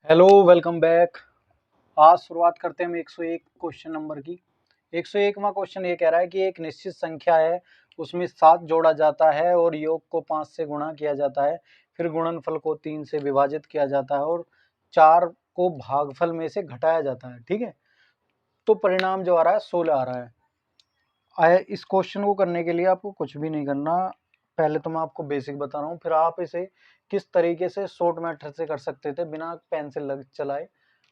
Hello, welcome back. आज शुरुआत करते हैं हम 101 क्वेश्चन नंबर की। 101वां क्वेश्चन ये कह रहा है कि एक निश्चित संख्या है, उसमें 7 जोड़ा जाता है और योग को 5 से गुणा किया जाता है, फिर गुणनफल को 3 से विभाजित किया जाता है और 4 को भागफल में से घटाया जाता है। ठीक है, तो परिणाम जो आ रहा है 16 आ रहा है। इस क्वेश्चन को करने के लिए आपको कुछ भी नहीं करना। पहले तो मैं आपको बेसिक बता रहा हूँ, फिर आप इसे किस तरीके से शॉर्ट मेथड से कर सकते थे बिना पेंसिल लग चलाए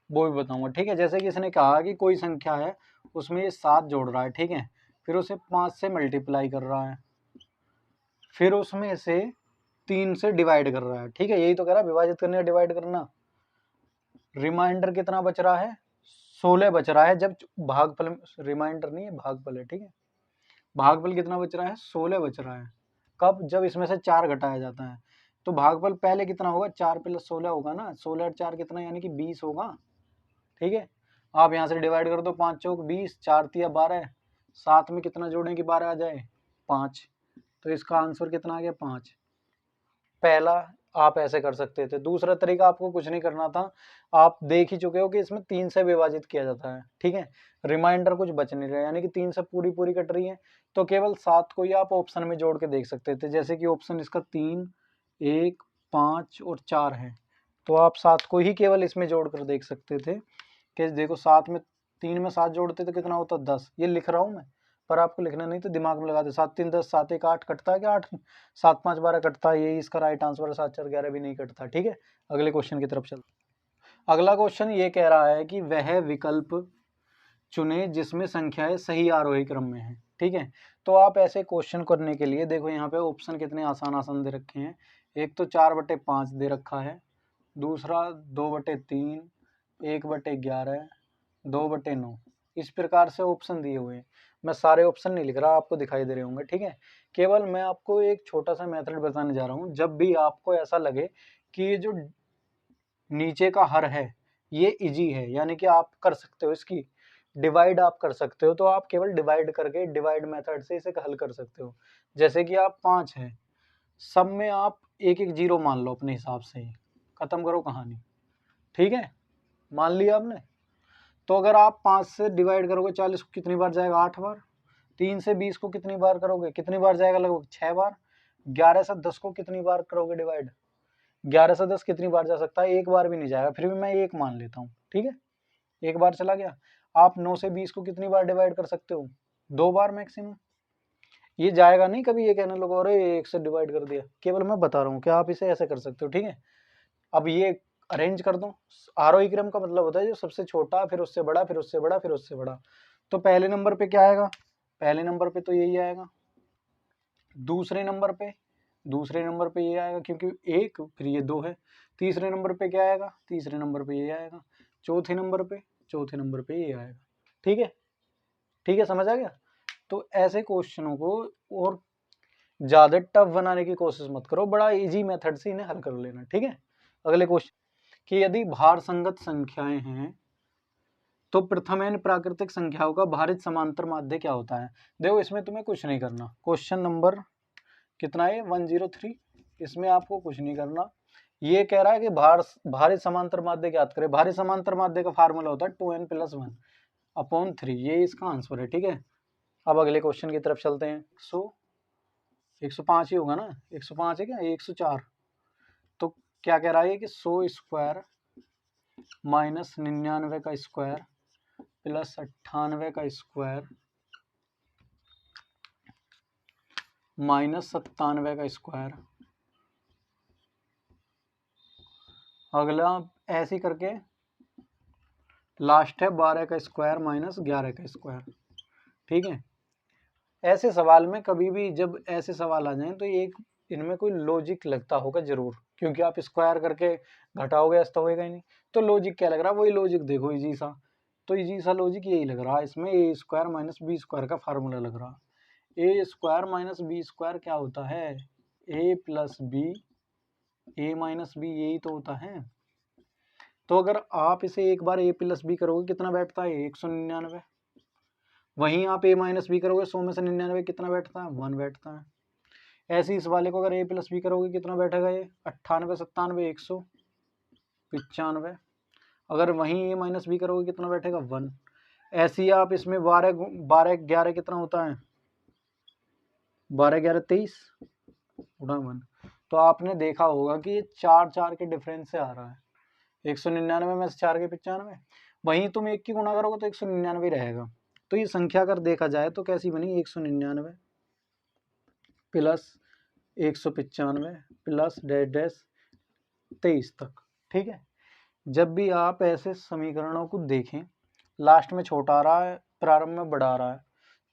वो भी बताऊंगा। ठीक है, जैसे कि इसने कहा कि कोई संख्या है, उसमें ये 7 जोड़ रहा है। ठीक है, फिर उसे 5 से मल्टीप्लाई कर रहा है, फिर उसमें से 3 से डिवाइड कर रहा है। ठीक है, यही तो कह रहा है, विभाजित करना डिवाइड करना। रिमाइंडर कितना बच रहा है? 16 बच रहा है। जब भागफल, रिमाइंडर नहीं है, भागफल है। ठीक है, भागफल कितना बच रहा है? 16 बच रहा है। कब? जब इसमें से 4 घटाया जाता है। तो भागफल पहले कितना होगा? 4 + 16 होगा ना। 16 और 4 कितना, यानी कि 20 होगा। ठीक है, आप यहाँ से डिवाइड कर दो, 5 चौक 20, 4 तिया 12, 7 में कितना जोड़ें कि 12 आ जाए? 5। तो इसका आंसर कितना आ गया? 5। पहला आप ऐसे कर सकते थे। दूसरा तरीका आपको कुछ नहीं करना था, आप देख ही चुके हो कि इसमें 3 से विभाजित किया जाता है। ठीक है, रिमाइंडर कुछ बच नहीं रहा, यानी कि 3 से पूरी पूरी कट रही है, तो केवल 7 को ही आप ऑप्शन में जोड़ के देख सकते थे। जैसे कि ऑप्शन इसका 3, 1, 5 और 4 है, तो आप 7 को ही केवल इसमें जोड़ कर देख सकते थे कि देखो 7 में 3 में 7 जोड़ते तो कितना होता? 10। ये लिख रहा हूँ मैं, पर आपको लिखना नहीं तो दिमाग में लगा दे। 7 3 10, 7 1 8 कटता है क्या? 8 7 5 12 कटता है, यही इसका राइट आंसर है। 7 4 11 भी नहीं कटता। ठीक है, अगले क्वेश्चन की तरफ चलते। अगला क्वेश्चन ये कह रहा है कि वह विकल्प चुने जिसमें संख्याएं सही आरोही क्रम में है। ठीक है, तो आप ऐसे क्वेश्चन करने के लिए देखो, यहाँ पे ऑप्शन कितने आसान आसान दे रखे हैं। एक तो 4/5 दे रखा है, दूसरा 2/3, 1/11, 2/9, इस प्रकार से ऑप्शन दिए हुए हैं। मैं सारे ऑप्शन नहीं लिख रहा, आपको दिखाई दे रहे होंगे। ठीक है, केवल मैं आपको एक छोटा सा मेथड बताने जा रहा हूँ। जब भी आपको ऐसा लगे कि ये जो नीचे का हर है ये इजी है, यानी कि आप कर सकते हो, इसकी डिवाइड आप कर सकते हो, तो आप केवल डिवाइड करके डिवाइड मेथड से इसे हल कर सकते हो। जैसे कि आप 5 है, सब में आप एक एक जीरो मान लो अपने हिसाब से ही, खत्म करो कहानी। ठीक है, मान लिया आपने। तो अगर आप 5 से डिवाइड करोगे 40 को कितनी बार जाएगा? 8 बार। 3 से 20 को कितनी बार करोगे? कितनी बार जाएगा? लगभग 6 बार। 11 से 10 को कितनी बार करोगे डिवाइड? 11 से 10 कितनी बार जा सकता है? एक बार भी नहीं जाएगा, फिर भी मैं एक मान लेता हूँ। ठीक है, एक बार चला गया। आप 9 से 20 को कितनी बार डिवाइड कर सकते हो? 2 बार मैक्सिमम। ये जाएगा नहीं कभी ये कहने लोगों, अरे 1 से डिवाइड कर दिया। केवल मैं बता रहा हूँ कि आप इसे ऐसे कर सकते हो। ठीक है, अब ये अरेंज कर दो। आरोही क्रम का मतलब होता है जो सबसे छोटा, फिर उससे बड़ा, फिर उससे बड़ा, फिर उससे बड़ा। तो पहले नंबर पे क्या आएगा? पहले नंबर पे तो यही आएगा। दूसरे नंबर पे ये आएगा, क्योंकि 1, फिर ये 2 है। तीसरे नंबर पे क्या आएगा? तीसरे नंबर पे ये आएगा। चौथे नंबर पे ये आएगा। ठीक है, ठीक है, समझ आ गया? तो ऐसे क्वेश्चनों को और ज्यादा टफ बनाने की कोशिश मत करो, बड़ा इजी मेथड से इन्हें हल कर लेना। ठीक है, अगले क्वेश्चन कि यदि भार संगत संख्याएं हैं तो प्रथम n प्राकृतिक संख्याओं का भारित समांतर माध्य क्या होता है? देखो, इसमें तुम्हें कुछ नहीं करना। क्वेश्चन नंबर कितना है? 103। इसमें आपको कुछ नहीं करना। ये कह रहा है कि भारित समांतर माध्य ज्ञात करें। भारित समांतर माध्य का फार्मूला होता है 2n + 1/3, ये इसका आंसर है। ठीक है, अब अगले क्वेश्चन की तरफ चलते हैं। 105 ही होगा ना? 105 है क्या? 104। तो क्या कह रहा है कि 100 स्क्वायर माइनस 99 का स्क्वायर प्लस 98 का स्क्वायर माइनस 97 का स्क्वायर। अगला ऐसे करके लास्ट है 12 का स्क्वायर माइनस 11 का स्क्वायर। ठीक है, ऐसे सवाल में कभी भी जब ऐसे सवाल आ जाएं तो एक इनमें कोई लॉजिक लगता होगा जरूर, क्योंकि आप स्क्वायर करके घटाओगे ऐसा तो होएगा ही नहीं। तो लॉजिक क्या लग रहा है? वही लॉजिक देखो, इजी सा। तो इजी सा लॉजिक यही लग रहा है इसमें। ए स्क्वायर माइनस बी स्क्वायर का फार्मूला लग रहा है। ए स्क्वायर माइनस बी स्क्वायर क्या होता है? ए प्लस बी, ए माइनस बी, यही तो होता है। तो अगर आप इसे एक बार ए प्लस बी करोगे कितना बैठता है? 199। वहीं आप ए माइनस बी करोगे 100 में से 99 कितना बैठता है? 1 बैठता है। ऐसे इस वाले को अगर ए प्लस बी करोगे कितना बैठेगा? ये 98 97 195। अगर वहीं a माइनस बी करोगे कितना बैठेगा 1। ऐसे ही आप इसमें 12 कितना होता है 12 11 23 गुणा 1। तो आपने देखा होगा कि ये 4 के डिफरेंस से आ रहा है, 199 में से 4 के 95। वहीं तुम 1 की गुणा करोगे तो 199 रहेगा। तो ये संख्या अगर देखा जाए तो कैसी बनी 199 प्लस 195 प्लस डैश डैश 23 तक। ठीक है, जब भी आप ऐसे समीकरणों को देखें लास्ट में छोटा आ रहा है प्रारंभ में बड़ा आ रहा है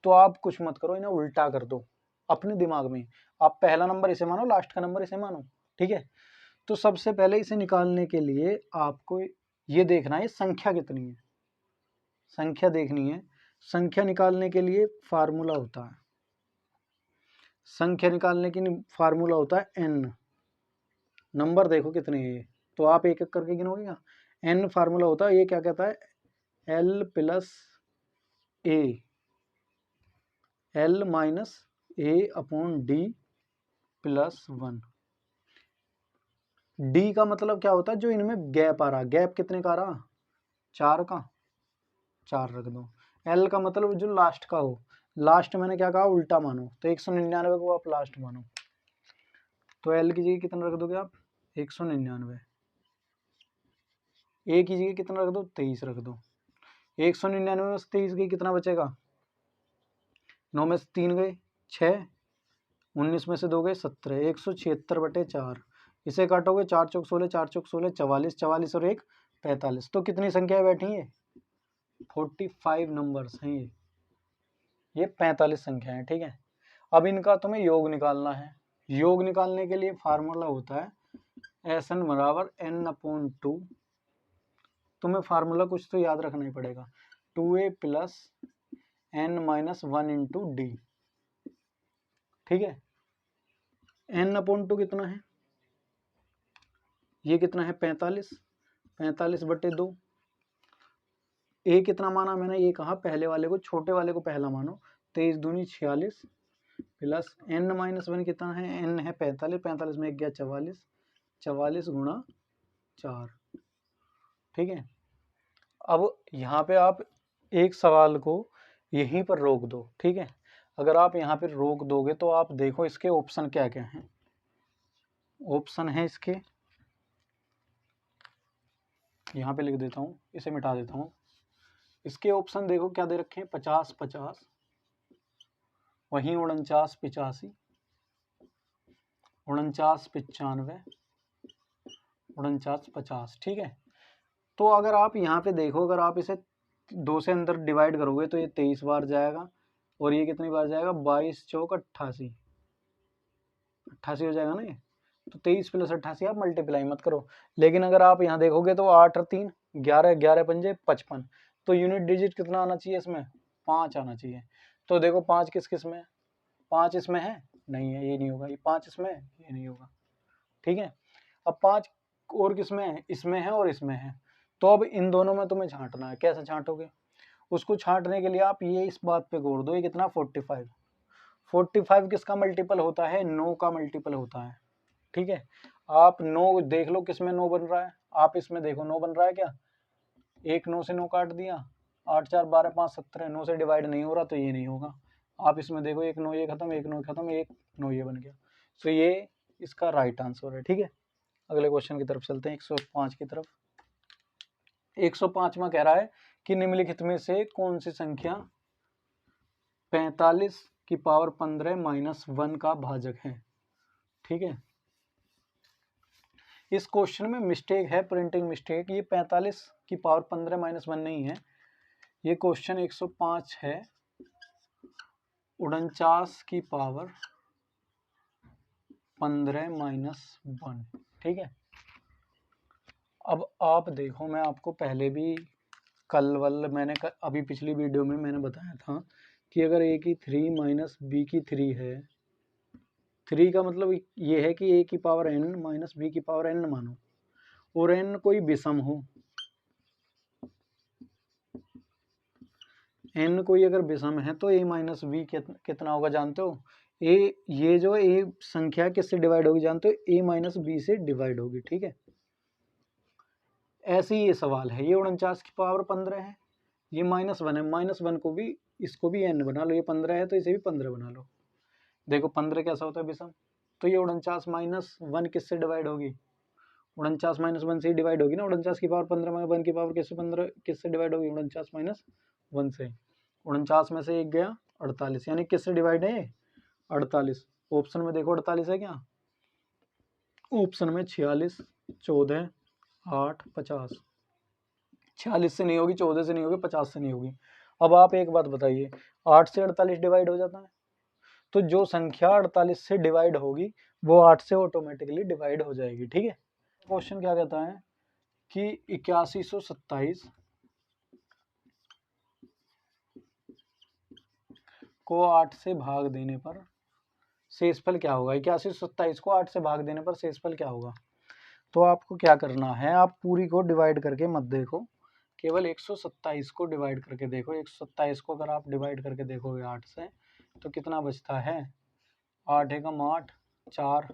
तो आप कुछ मत करो, इन्हें उल्टा कर दो अपने दिमाग में। आप पहला नंबर इसे मानो, लास्ट का नंबर इसे मानो। ठीक है, तो सबसे पहले इसे निकालने के लिए आपको ये देखना है संख्या कितनी है, संख्या देखनी है। संख्या निकालने के लिए फार्मूला होता है, संख्या निकालने की फार्मूला होता है n। नंबर देखो कितने हैं, तो आप एक एक करके गिनोगे ना। n फार्मूला होता है, ये क्या कहता है l plus a, l minus a upon d plus 1। d का मतलब क्या होता है, जो इनमें गैप आ रहा, गैप कितने का आ रहा 4 का, 4 रख दो। l का मतलब जो लास्ट का हो, लास्ट मैंने क्या कहा उल्टा मानो, तो 199 को आप लास्ट मानो, तो l की जगह कितना रख दोगे आप 199, a की जगह कितना रख दो 23 रख दो। 199 में से 23 गई कितना बचेगा 9 में से 3 गए 6, 19 में से 2 गए 17, 176/4। इसे काटोगे 4 चौक 16, 4 चौक 16, 44, 44 और 1 45। तो कितनी संख्याएं बैठी है 45 नंबर्स हैं ये 45 संख्या है। ठीक है, अब इनका तुम्हें योग निकालना है। योग निकालने के लिए फार्मूला होता है SN बराबर n/2। तुम्हें फार्मूला कुछ तो याद रखना ही पड़ेगा, 2a plus n-1 into D. ठीक है, n/2 कितना है, ये कितना है 45, 45/2। a कितना माना मैंने, ये कहा पहले वाले को, छोटे वाले को पहला मानो, 23 दूनी 46 प्लस n-1 कितना है, n है 45, 45 में 1 गया 44, 44 गुणा 4। ठीक है, अब यहाँ पे आप एक सवाल को यहीं पर रोक दो। ठीक है, अगर आप यहाँ पर रोक दोगे तो आप देखो इसके ऑप्शन क्या क्या हैं। ऑप्शन है इसके, यहाँ पे लिख देता हूँ, इसे मिटा देता हूँ। इसके ऑप्शन देखो क्या दे रखे हैं, 50 50, वहीं 49 85, 49 95, 49 50। ठीक है, तो अगर आप यहाँ पे देखो, अगर आप इसे 2 से अंदर डिवाइड करोगे तो ये 23 बार जाएगा, और ये कितनी बार जाएगा 22 चौक 88, 88 हो जाएगा ना ये। तो 23 प्लस 88 आप मल्टीप्लाई मत करो। लेकिन अगर आप यहाँ देखोगे तो 8 और 3 11, 11 पंजे 55, तो यूनिट डिजिट कितना आना चाहिए इसमें 5 आना चाहिए। तो देखो 5 किस किस में है, 5 इसमें है, नहीं है, ये नहीं होगा, ये 5 इसमें है, ये नहीं होगा। ठीक है, अब 5 और किस में है, इसमें है और इसमें है। तो अब इन दोनों में तुम्हें छांटना है। कैसे छांटोगे, उसको छांटने के लिए आप ये इस बात पे गौर दो, ये कितना 45, 45 किसका मल्टीपल होता है 9 का मल्टीपल होता है। ठीक है, आप 9 देख लो किस में 9 बन रहा है, आप इसमें देखो 9 बन रहा है क्या, एक 9 से 9 काट दिया, 8 4 12 5 17, 9 से डिवाइड नहीं हो रहा तो ये नहीं होगा। आप इसमें देखो एक 9 ये खत्म, एक 9 खत्म, एक 9 ये बन गया। तो ये इसका राइट आंसर है। ठीक है, अगले क्वेश्चन की तरफ चलते हैं, 105 की तरफ। 105वां कह रहा है कि निम्नलिखित में से कौन सी संख्या 45 की पावर 15 माइनस 1 का भाजक है। ठीक है, इस क्वेश्चन में मिस्टेक है, प्रिंटिंग मिस्टेक। ये 45 की पावर 15 माइनस 1 नहीं है, ये क्वेश्चन 105 है 49 की पावर 15 माइनस 1। ठीक है, अब आप देखो, मैं आपको पहले भी मैंने अभी पिछली वीडियो में मैंने बताया था कि अगर a की 3 माइनस b की 3 है, 3 का मतलब ये है कि a की पावर n माइनस b की पावर n मानो, और n कोई विषम हो, n कोई अगर विषम है तो a माइनस b कितना होगा जानते हो, a ये जो a संख्या किससे डिवाइड होगी जानते हो, a माइनस b से डिवाइड होगी। ठीक है, ऐसे ही ये सवाल है, ये 49 की पावर 15 है, ये -1 है, -1 को भी, इसको भी n बना लो, ये 15 है तो इसे भी 15 बना लो। देखो 15 कैसा होता है विषम, तो ये 49 -1 किससे डिवाइड होगी, 49 -1 से ही डिवाइड होगी ना, 49 की पावर 15 में 1 की पावर किससे 15 किससे डिवाइड होगी, 49 -1 से। 49 में से 1 गया 48, यानी किससे डिवाइड है, 48। ऑप्शन में देखो 48 है क्या, ऑप्शन में 46, 14, 8, 50। 46 से नहीं होगी, 14 से नहीं होगी, 50 से नहीं होगी। अब आप एक बात बताइए, 8 से 48 डिवाइड हो जाता है, तो जो संख्या 48 से डिवाइड होगी वो 8 से ऑटोमेटिकली डिवाइड हो जाएगी। ठीक है, क्वेश्चन क्या कहता है कि 8127 को 8 से भाग देने पर शेषफल क्या होगा, 8127 को 8 से भाग देने पर शेषफल क्या होगा। तो आपको क्या करना है, आप पूरी को डिवाइड करके मत देखो, केवल 127 को डिवाइड करके देखो। 127 को अगर आप डिवाइड करके देखोगे 8 से तो कितना बचता है, 8 एकम 8, 4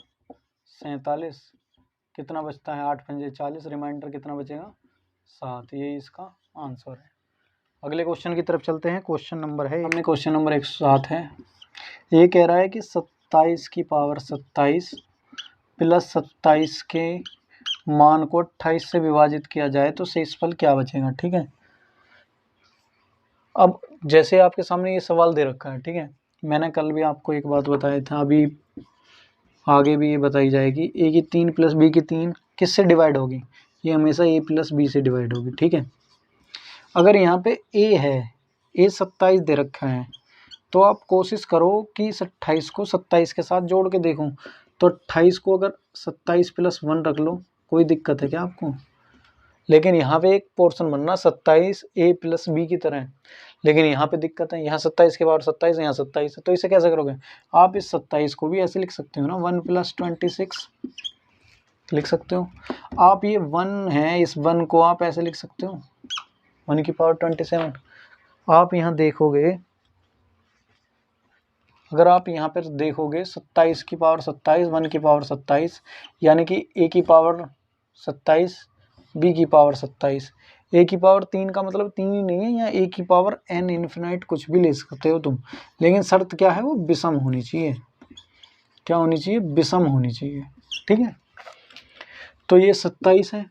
47, कितना बचता है, 8 पंजे 40, रिमाइंडर कितना बचेगा 7। ये इसका आंसर है। अगले क्वेश्चन की तरफ चलते हैं। क्वेश्चन नंबर है, हमने क्वेश्चन नंबर 107 है। ये कह रहा है कि 27 की पावर 27 प्लस 27 के मान को 28 से विभाजित किया जाए तो शेषफल क्या बचेगा। ठीक है, अब जैसे आपके सामने ये सवाल दे रखा है, ठीक है, मैंने कल भी आपको एक बात बताया था, अभी आगे भी ये बताई जाएगी। ए की 3 प्लस बी की 3 किससे डिवाइड होगी, ये हमेशा ए प्लस बी से डिवाइड होगी। ठीक है, अगर यहाँ पे ए है, ए 27 दे रखा है, तो आप कोशिश करो कि 28 को 27 के साथ जोड़ के देखो। तो 28 को अगर 27 प्लस 1 रख लो, कोई दिक्कत है क्या आपको, लेकिन यहाँ पे एक पोर्शन बनना 27 ए प्लस बी की तरह है, लेकिन यहाँ पे दिक्कत है, यहाँ 27 के बाद 27, यहाँ 27 है, तो इसे कैसे करोगे आप, इस 27 को भी ऐसे लिख सकते हो ना, 1 + 26 लिख सकते हो आप। ये 1 है, इस 1 को आप ऐसे लिख सकते हो 1 की पावर 27। आप यहाँ देखोगे, अगर आप यहाँ पर देखोगे 27 की पावर 27, 1 की पावर 27, यानी कि ए की पावर 27, बी की पावर 27। ए की पावर 3 का मतलब 3 ही नहीं है, या ए की पावर n इन्फिनाइट कुछ भी ले सकते हो तुम, लेकिन शर्त क्या है, वो विषम होनी चाहिए। क्या होनी चाहिए, विषम होनी चाहिए। ठीक है, तो ये 27 है,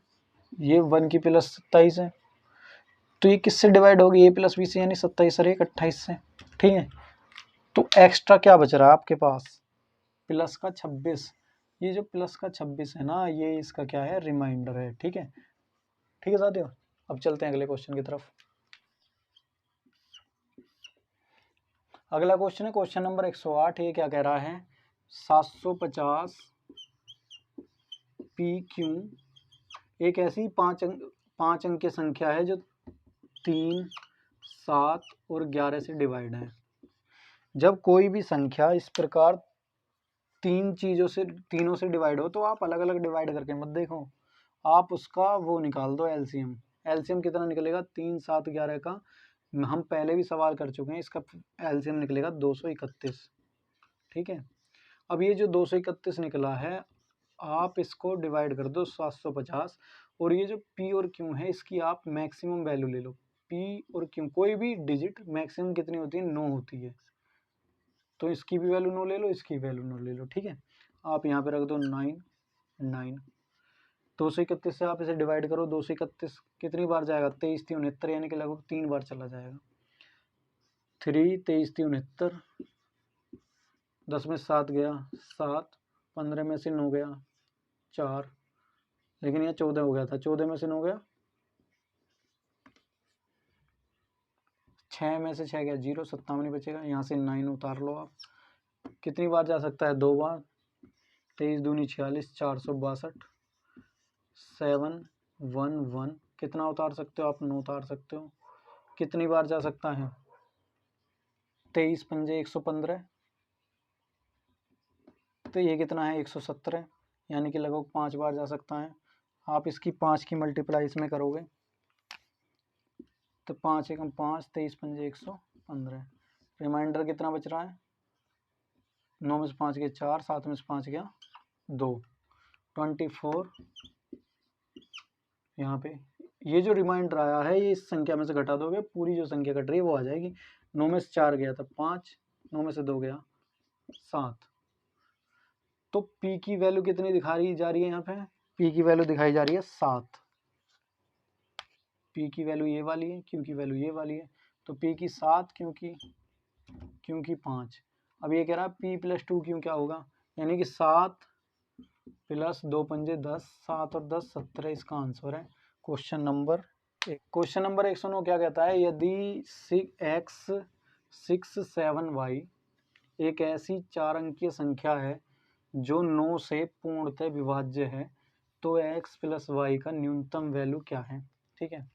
ये 1 की प्लस 27 है, तो ये किससे डिवाइड होगी, ए प्लस बी से, यानी 27 और 1 28 से। ठीक है, तो एक्स्ट्रा क्या बच रहा है आपके पास, प्लस का 26। ये जो प्लस का 26 है ना, ये इसका क्या है, रिमाइंडर है। ठीक है, ठीक है साथियों, अब चलते हैं अगले क्वेश्चन की तरफ। अगला क्वेश्चन है क्वेश्चन नंबर 108। ये क्या कह रहा है, 750 पी क्यू एक ऐसी 5 अंक की संख्या है जो 3, 7 और 11 से डिवाइड है। जब कोई भी संख्या इस प्रकार तीनों से डिवाइड हो, तो आप अलग अलग डिवाइड करके मत देखो, आप उसका वो निकाल दो, एलसीएम। एलसीएम कितना निकलेगा, 3, 7, 11 का हम पहले भी सवाल कर चुके हैं, इसका एलसीएम निकलेगा 231। ठीक है, अब ये जो 231 निकला है, आप इसको डिवाइड कर दो 750, और ये जो पी और क्यू है, इसकी आप मैक्सिमम वैल्यू ले लो। पी और क्यू कोई भी डिजिट मैक्सिमम कितनी होती है, 9 होती है, तो इसकी भी वैल्यू 9 ले लो, इसकी वैल्यू 9 ले लो। ठीक है, आप यहाँ पे रख दो 9, 9। 231 से आप इसे डिवाइड करो, 231 कितनी बार जाएगा, 23, 69, यानी कि लगभग 3 बार चला जाएगा। 3, 23, 69, 10 में 7 गया 7, 15 में से 9 गया 4, लेकिन यह 14 हो गया था, 14 में से 9 गया 6, में से 6 गया 0, 57 बचेगा। यहाँ से 9 उतार लो आप, कितनी बार जा सकता है, 2 बार। 23 दूनी 46, 462, 711, कितना उतार सकते हो आप, 9 उतार सकते हो। कितनी बार जा सकता है, 23 पंजे 115, तो ये कितना है 117, यानी कि लगभग 5 बार जा सकता है। आप इसकी 5 की मल्टीप्लाई इसमें करोगे तो 5 एकम 5, 23 पंजे 115, रिमाइंडर कितना बच रहा है, 9 में से 5 गया 4, 7 में से 5 गया 2, 24, यहाँ पे ये जो रिमाइंडर आया है ये इस संख्या में से घटा दोगे, पूरी जो संख्या कट रही है वो आ जाएगी। 9 में से 4 गया था 5, 9 में से 2 गया 7। तो P की वैल्यू कितनी दिखाई जा रही है यहाँ पे? P की वैल्यू दिखाई जा रही है 7। P की वैल्यू ये वाली है, Q की वैल्यू ये वाली है। तो P की 7, Q की 5। अब ये कह रहा है P + 2Q क्या होगा, यानी कि 7 + 2 पंजे 10, 7 और 10 17, इसका आंसर है क्वेश्चन नंबर 1। क्वेश्चन नंबर 109 क्या कहता है, यदि x 6 7 y एक ऐसी 4 अंकीय संख्या है जो 9 से पूर्णतः विभाज्य है तो x + y का न्यूनतम वैल्यू क्या है। ठीक है,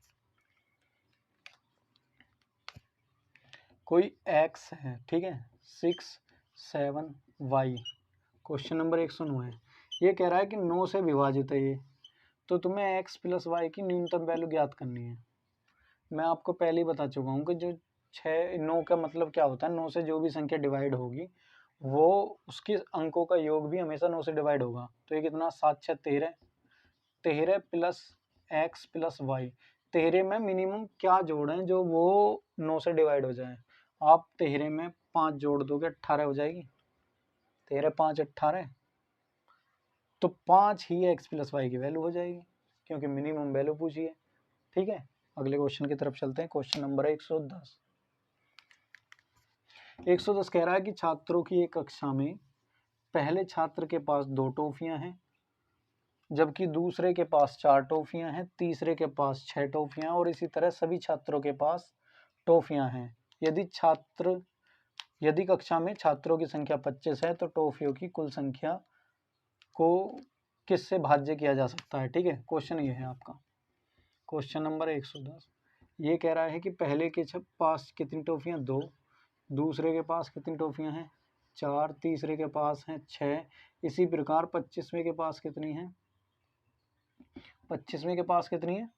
कोई x है, ठीक है, 6 7 y, क्वेश्चन नंबर 109 है। ये कह रहा है कि 9 से विभाजित है ये, तो तुम्हें x + y की न्यूनतम वैल्यू ज्ञात करनी है। मैं आपको पहले ही बता चुका हूँ कि जो 9 का मतलब क्या होता है, 9 से जो भी संख्या डिवाइड होगी वो उसके अंकों का योग भी हमेशा 9 से डिवाइड होगा। तो ये कितना, 7 6 13, 13 + x + y, 13 में मिनिमम क्या जोड़ें जो वो 9 से डिवाइड हो जाए। आप 13 में 5 जोड़ दोगे 18 हो जाएगी, 13 5 18, तो 5 ही x + y की वैल्यू हो जाएगी क्योंकि मिनिमम वैल्यू पूछी है। ठीक है, अगले क्वेश्चन की तरफ चलते हैं। Question number 110। 110 कह रहा है कि छात्रों की एक कक्षा में पहले छात्र के पास 2 टॉफियां हैं, जबकि दूसरे के पास 4 टॉफियां हैं, तीसरे के पास 6 टॉफियां और इसी तरह सभी छात्रों के पास टॉफियां हैं। यदि कक्षा में छात्रों की संख्या 25 है तो टॉफियों की कुल संख्या को किससे भाज्य किया जा सकता है। ठीक है, क्वेश्चन ये है आपका क्वेश्चन नंबर 110। ये कह रहा है कि पहले के पास कितनी टॉफियां, 2, दूसरे के पास कितनी टॉफियां हैं, 4, तीसरे के पास हैं 6, इसी प्रकार 25वें के पास कितनी है, 25वें के पास कितनी है,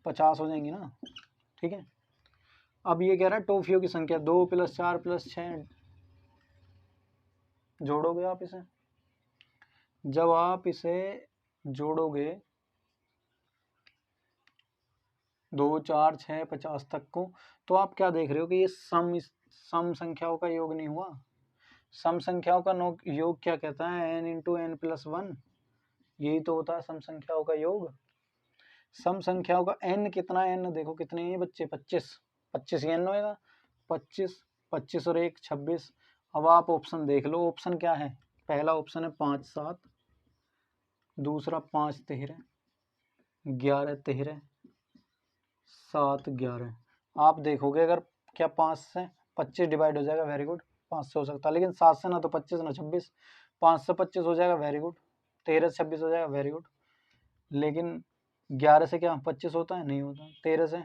50 हो जाएंगी ना। ठीक है, अब ये कह रहा है टॉफियों की संख्या 2 + 4 + 6, जोड़ोगे आप इसे, जब आप इसे जोड़ोगे 2 4 6 50 तक को, तो आप क्या देख रहे हो कि ये सम संख्याओं का योग नहीं हुआ। सम संख्याओं का योग क्या कहता है, n × n + 1, यही तो होता है सम संख्याओं का योग। सम संख्याओं का n कितना, n देखो कितने हैं बच्चे, 25, 25 ही n होएगा, 25, 25 और 1 26। अब आप ऑप्शन देख लो, ऑप्शन क्या है, पहला ऑप्शन है 5 7, दूसरा 5 13, 11 13, 7 11। आप देखोगे अगर क्या 5 से 25 डिवाइड हो जाएगा, वेरी गुड, 5 से हो सकता है, लेकिन 7 से ना तो 25 ना 26, 5 से 25 हो जाएगा, वेरी गुड, 13 से 26 हो जाएगा, वेरी गुड, लेकिन 11 से क्या 25 होता है, नहीं होता, 13 से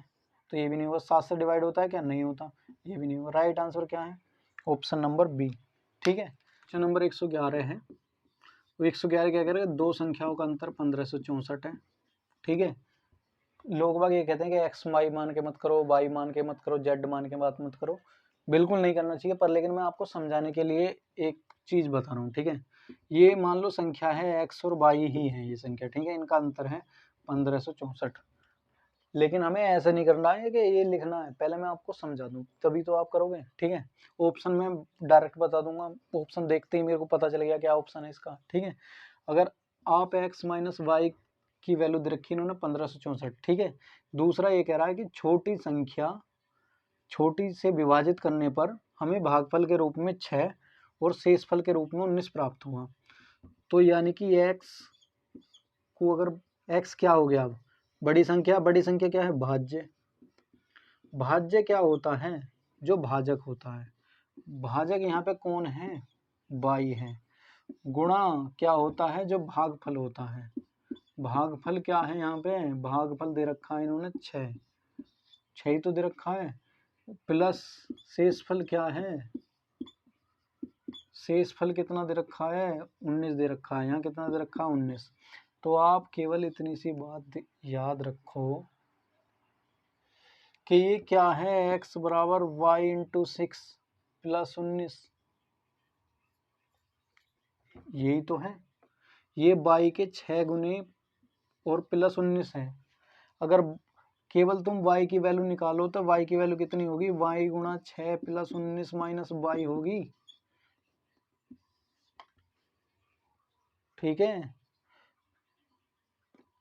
तो ये भी नहीं होगा, 7 से डिवाइड होता है क्या, नहीं होता, ये भी नहीं होगा। राइट आंसर क्या है, ऑप्शन नंबर बी। ठीक है, क्वेश्चन नंबर 111 है। तो 111 क्या करेगा, दो संख्याओं का अंतर 1564 है। ठीक है, लोग बाग ये कहते हैं कि एक्स वाई मान के मत करो, वाई मान के मत करो, जेड मान के बात मत करो, बिल्कुल नहीं करना चाहिए, पर लेकिन मैं आपको समझाने के लिए एक चीज बता रहा हूँ। ठीक है, ये मान लो संख्या है एक्स और वाई ही है ये संख्या, ठीक है, इनका अंतर है 1564, लेकिन हमें ऐसा नहीं करना है कि ये लिखना है, पहले मैं आपको समझा दूं तभी तो आप करोगे। ठीक है, ऑप्शन में डायरेक्ट बता दूंगा, ऑप्शन देखते ही मेरे को पता चल गया क्या ऑप्शन है इसका। ठीक है, अगर आप x - y की वैल्यू दे रखी इन्होंने 1564। ठीक है, दूसरा ये कह रहा है कि छोटी संख्या छोटी से विभाजित करने पर हमें भागफल के रूप में 6 और शेषफल के रूप में 19 प्राप्त हुआ। तो यानी कि x को अगर x क्या हो गया, अब बड़ी संख्या क्या है, भाज्य। भाज्य क्या होता है, जो भाजक होता है, भाजक यहाँ पे कौन है, y है। गुणा क्या होता है, जो भागफल होता है, भागफल क्या है, यहाँ पे भागफल दे रखा है इन्होंने 6 ही तो दे रखा है, प्लस शेषफल क्या है, शेषफल कितना दे रखा है, 19 दे रखा है, यहाँ कितना दे रखा है, 19। तो आप केवल इतनी सी बात याद रखो कि ये क्या है, x बराबर y × 6 + 19, यही तो है। ये y के 6 गुने और प्लस 19 है। अगर केवल तुम y की वैल्यू निकालो तो y की वैल्यू कितनी होगी, y गुणा 6 प्लस 19 माइनस y होगी। ठीक है,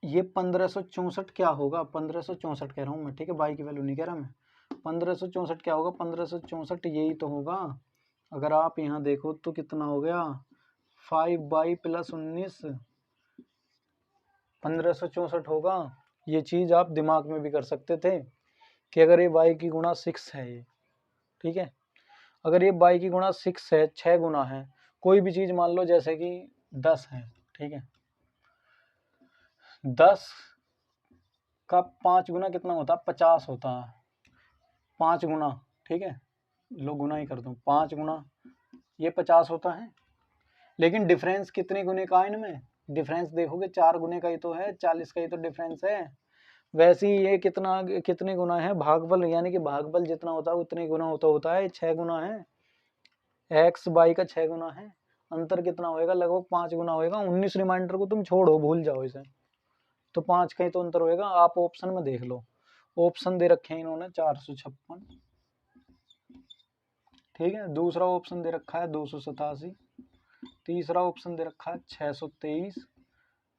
ये 1564 क्या होगा, 1564 कह रहा हूँ मैं, ठीक है, y की वैल्यू नहीं कह रहा मैं। 1564 क्या होगा, 1564 यही तो होगा। अगर आप यहाँ देखो तो कितना हो गया, 5y प्लस 19 1564 होगा। ये चीज आप दिमाग में भी कर सकते थे कि अगर ये y की गुणा 6 है ये, ठीक है, अगर ये y की गुणा 6 है, 6 गुना है, कोई भी चीज मान लो जैसे कि 10 है, ठीक है, 10 का 5 गुना कितना होता है, 50 होता है, 5 गुना, ठीक है, लो गुना ही कर दूं, 5 गुना ये 50 होता है। लेकिन डिफरेंस कितने गुने का है इनमें, डिफरेंस देखोगे 4 गुने का ही तो है, 40 का ही तो डिफरेंस है। वैसे ही ये कितने गुना है, भागफल, यानी कि भागफल जितना होता है उतने गुना होता है, 6 गुना है, एक्स बाई का 6 गुना है। अंतर कितना होएगा, लगभग 5 गुना होएगा। 19 रिमाइंडर को तुम छोड़ो, भूल जाओ इसे, तो 5 का ही तो अंतर होएगा। आप ऑप्शन में देख लो, ऑप्शन दे रखे हैं इन्होंने 456, ठीक है, दूसरा ऑप्शन दे रखा है 287, तीसरा ऑप्शन दे रखा है 623,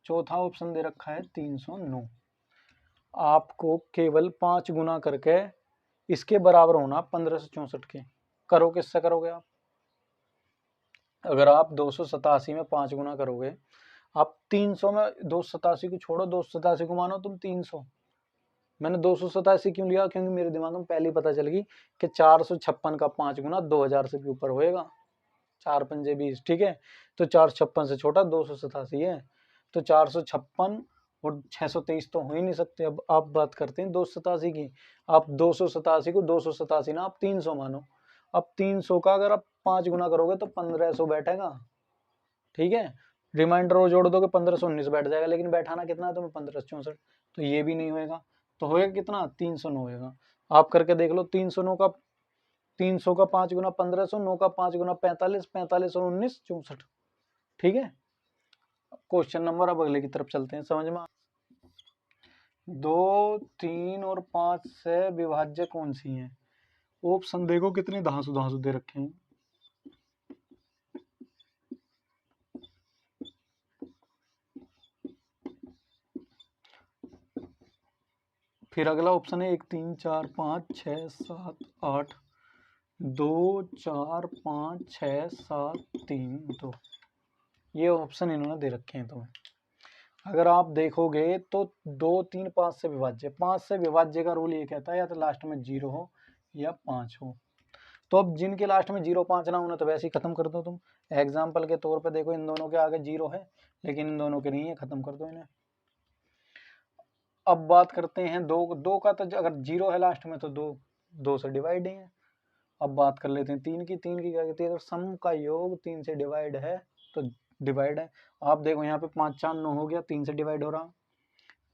चौथा ऑप्शन दे रखा है 309। आपको केवल 5 गुना करके इसके बराबर होना 1564 के। करो, किससे करोगे आप, अगर आप 287 में 5 गुना करोगे, आप 300 में 287 को छोड़ो, 287 को मानो तुम 300। मैंने 287 क्यों लिया, क्योंकि मेरे दिमाग में पहले ही पता चल गई कि 456 का 5 गुना 2000 से भी ऊपर होएगा, 4 पंजे 20, ठीक है, तो 456 से छोटा 287 है, तो 456 और 623 तो हो ही नहीं सकते। अब आप बात करते हैं 287 की, आप 287 को 287 ना आप 300 मानो। अब 300 का अगर आप 5 गुना करोगे तो 1500 बैठेगा, ठीक है, रिमाइंडर और जोड़ दोगे 1519 बैठ जाएगा, लेकिन बैठाना कितना है तुम्हें, 1564, तो ये भी नहीं होएगा। तो होएगा कितना, 309 होएगा। आप करके देख लो, 300 का 5 गुना 1500, 9 का 5 गुना 45, 45 और 19 64, ठीक है। क्वेश्चन नंबर अब अगले की तरफ चलते हैं, समझ में 2, 3 और 5 से विभाज्य कौन सी है। ऑप्शन देखो कितने धांसू धांसू दे रखे हैं। फिर अगला ऑप्शन है 1, 3, 4, 5, 6, 7, 8, 2, 4, 5, 6, 7, 3, 2, ये ऑप्शन इन्होंने दे रखे हैं तुम्हें। अगर आप देखोगे तो 2, 3, 5 से विभाज्य, 5 से विभाज्य का रूल ये कहता है या तो लास्ट में 0 हो या 5 हो। तो अब जिनके लास्ट में 0, 5 ना होना तो वैसे ही खत्म कर दो तुम। एग्जाम्पल के तौर पे देखो, इन दोनों के आगे 0 है, लेकिन इन दोनों के नहीं है, खत्म कर दो इन्हें। अब बात करते हैं 2 का, तो अगर 0 है लास्ट में तो 2 से डिवाइड ही है। अब बात कर लेते हैं 3 की क्या कहती है, अगर सम का योग 3 से डिवाइड है तो डिवाइड है। आप देखो यहाँ पे 5, 4, 9 हो गया, 3 से डिवाइड हो रहा,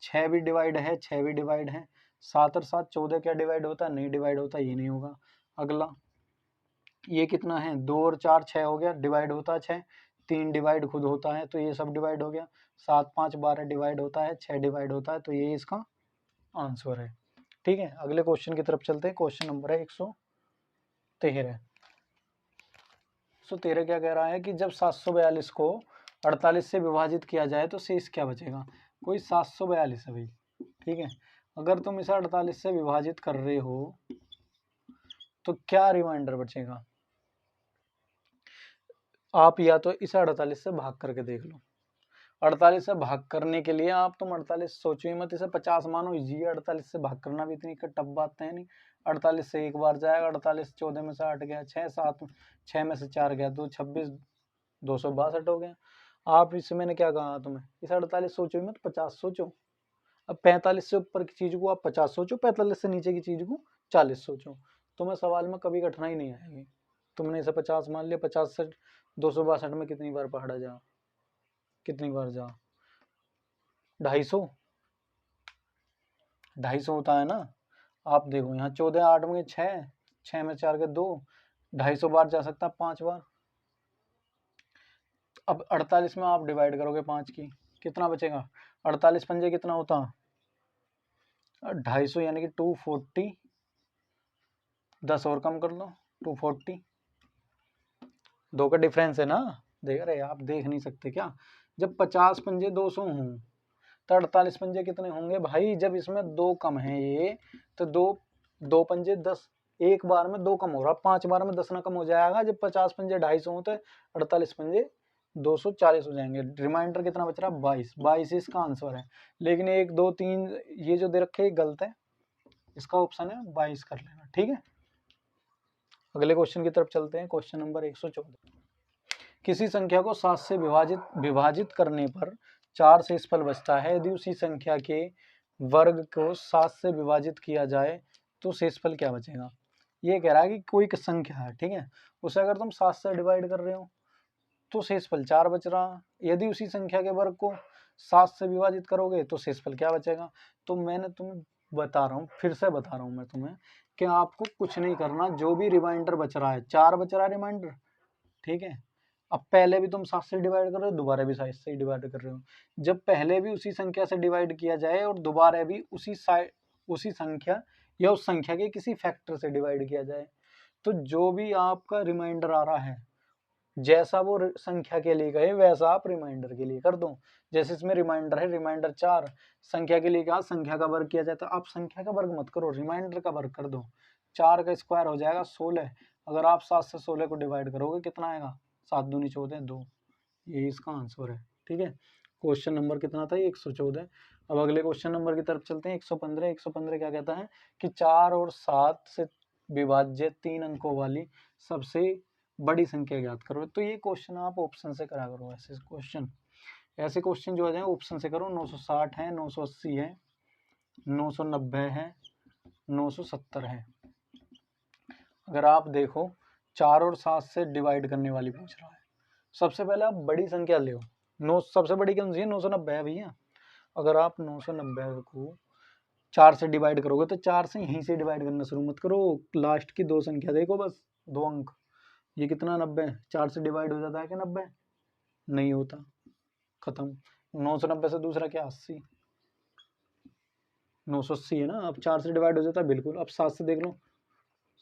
6 भी डिवाइड है, 6 भी डिवाइड है, 7 और 7 14, क्या डिवाइड होता है, नहीं डिवाइड होता, ये नहीं होगा। अगला ये कितना है, 2 और 4 6 हो गया, डिवाइड होता है 6, 3 डिवाइड खुद होता है, तो ये सब डिवाइड हो गया, 7, 5, 12 डिवाइड होता है, 6 डिवाइड होता है, तो ये इसका आंसर है, ठीक है। अगले क्वेश्चन की तरफ चलते हैं, क्वेश्चन नंबर है 113। 113 क्या कह रहा है कि जब 742 को 48 से विभाजित किया जाए तो शेष क्या बचेगा। कोई 742 है भाई, ठीक है, अगर तुम इसे 48 से विभाजित कर रहे हो तो क्या रिमाइंडर बचेगा। आप या तो इसे 48 से भाग करके देख लो। 48 से भाग करने के लिए आप तुम 48 सोचो ही मत, इसे 50 मानो, ये 48 से भाग करना भी इतनी टफ बात है नहीं। 48 से एक बार जाएगा, 48 14 में से 8 गया, 6 7 6 में से 4 गया, 2 26, 262 हो गया। आप इससे मैंने क्या कहा तुम्हें, इसे 48 सोचो ही मत, 50 सोचो। अब 45 से ऊपर की चीज को आप 50 सोचो, 45 से नीचे की चीज को 40 सोचो, तुम्हें सवाल में कभी कठिनाई नहीं आएगी। तुमने इसे 50 मान लिया, 50 से 262 में कितनी बार पहाड़ा जा, कितनी बार जा, 250, 250 होता है ना। आप देखो यहाँ 14, 8 में 6, 6 में 4 के 2, 250 बार जा सकता है, 5 बार। अब 48 में आप डिवाइड करोगे 5 की, कितना बचेगा? 48 पंजे कितना होता? 250, यानी कि 240। 10 और कम कर लो, 240। 2 का डिफरेंस है ना, देख रहे आप देख नहीं सकते क्या? जब 50 पंजे 200 हों तो 48 पंजे कितने होंगे भाई? जब इसमें 2 कम है ये, तो 2 पंजे 10, एक बार में 2 कम हो रहा, 5 बार में 10 ना कम हो जाएगा। जब 50 पंजे 250 हो तो 48 पंजे 240 हो जाएंगे। रिमाइंडर कितना बच रहा? 22। 22 इसका आंसर है। लेकिन 1 2 3 ये जो दे रखे गलत है, इसका ऑप्शन है 22 कर लेना, ठीक है। अगले क्वेश्चन की तरफ चलते हैं। Question number 114। किसी संख्या को 7 से विभाजित करने पर 4 शेषफल बचता है। यदि उसी संख्या के वर्ग को 7 से विभाजित किया जाए तो शेषफल क्या बचेगा? ये कह रहा है कि कोई एक संख्या है, ठीक है, उसे अगर तुम 7 से डिवाइड कर रहे हो तो शेषफल 4 बच रहा। यदि उसी संख्या के वर्ग को 7 से विभाजित करोगे तो शेषफल क्या बचेगा? तो मैंने तुम्हें बता रहा हूँ, फिर से बता रहा हूँ मैं तुम्हें कि आपको कुछ नहीं करना। जो भी रिमाइंडर बच रहा है, 4 बच रहा है रिमाइंडर, ठीक है। अब पहले भी तुम 7 से डिवाइड कर रहे हो, दोबारा भी 7 से डिवाइड कर रहे हो। जब पहले भी उसी संख्या से डिवाइड किया जाए और दोबारा भी उसी संख्या या उस संख्या के किसी फैक्टर से डिवाइड किया जाए, तो जो भी आपका रिमाइंडर आ रहा है, जैसा वो संख्या के लिए कहे वैसा आप रिमाइंडर के लिए कर दो। जैसे इसमें रिमाइंडर है, रिमाइंडर 4, संख्या के लिए कहा संख्या का वर्ग किया जाए, तो आप संख्या का वर्ग मत करो, रिमाइंडर का वर्ग कर दो। 4 का स्क्वायर हो जाएगा 16। अगर आप 7 से 16 को डिवाइड करोगे कितना आएगा? 7 दूनी 14, 2। यही इसका आंसर है, ठीक है। क्वेश्चन नंबर कितना था? 114। अब अगले क्वेश्चन नंबर की तरफ चलते हैं। 115। 115 क्या कहता है कि 4 और 7 से विभाज्य 3 अंकों वाली सबसे बड़ी संख्या ज्ञात करो। तो ये क्वेश्चन आप ऑप्शन से करा करो। ऐसे क्वेश्चन जो आ जाए ऑप्शन से करो। 960 है, 980 है, 990 है, 970 है। अगर आप देखो 4 और 7 से डिवाइड करने वाली पूछ रहा है, सबसे पहले आप बड़ी संख्या ले। सबसे बड़ी कौन सी है? 990 है भैया। अगर आप 990 को 4 से डिवाइड करोगे तो 4 से यहीं से डिवाइड करना शुरू मत करो, लास्ट की 2 संख्या देखो, बस 2 अंक। ये कितना? 90। 4 से डिवाइड हो जाता है क्या 90? नहीं होता, खत्म। 990 से दूसरा क्या? 80। 980 है ना। अब 4 से डिवाइड हो जाता है, बिल्कुल। अब 7 से देख लो,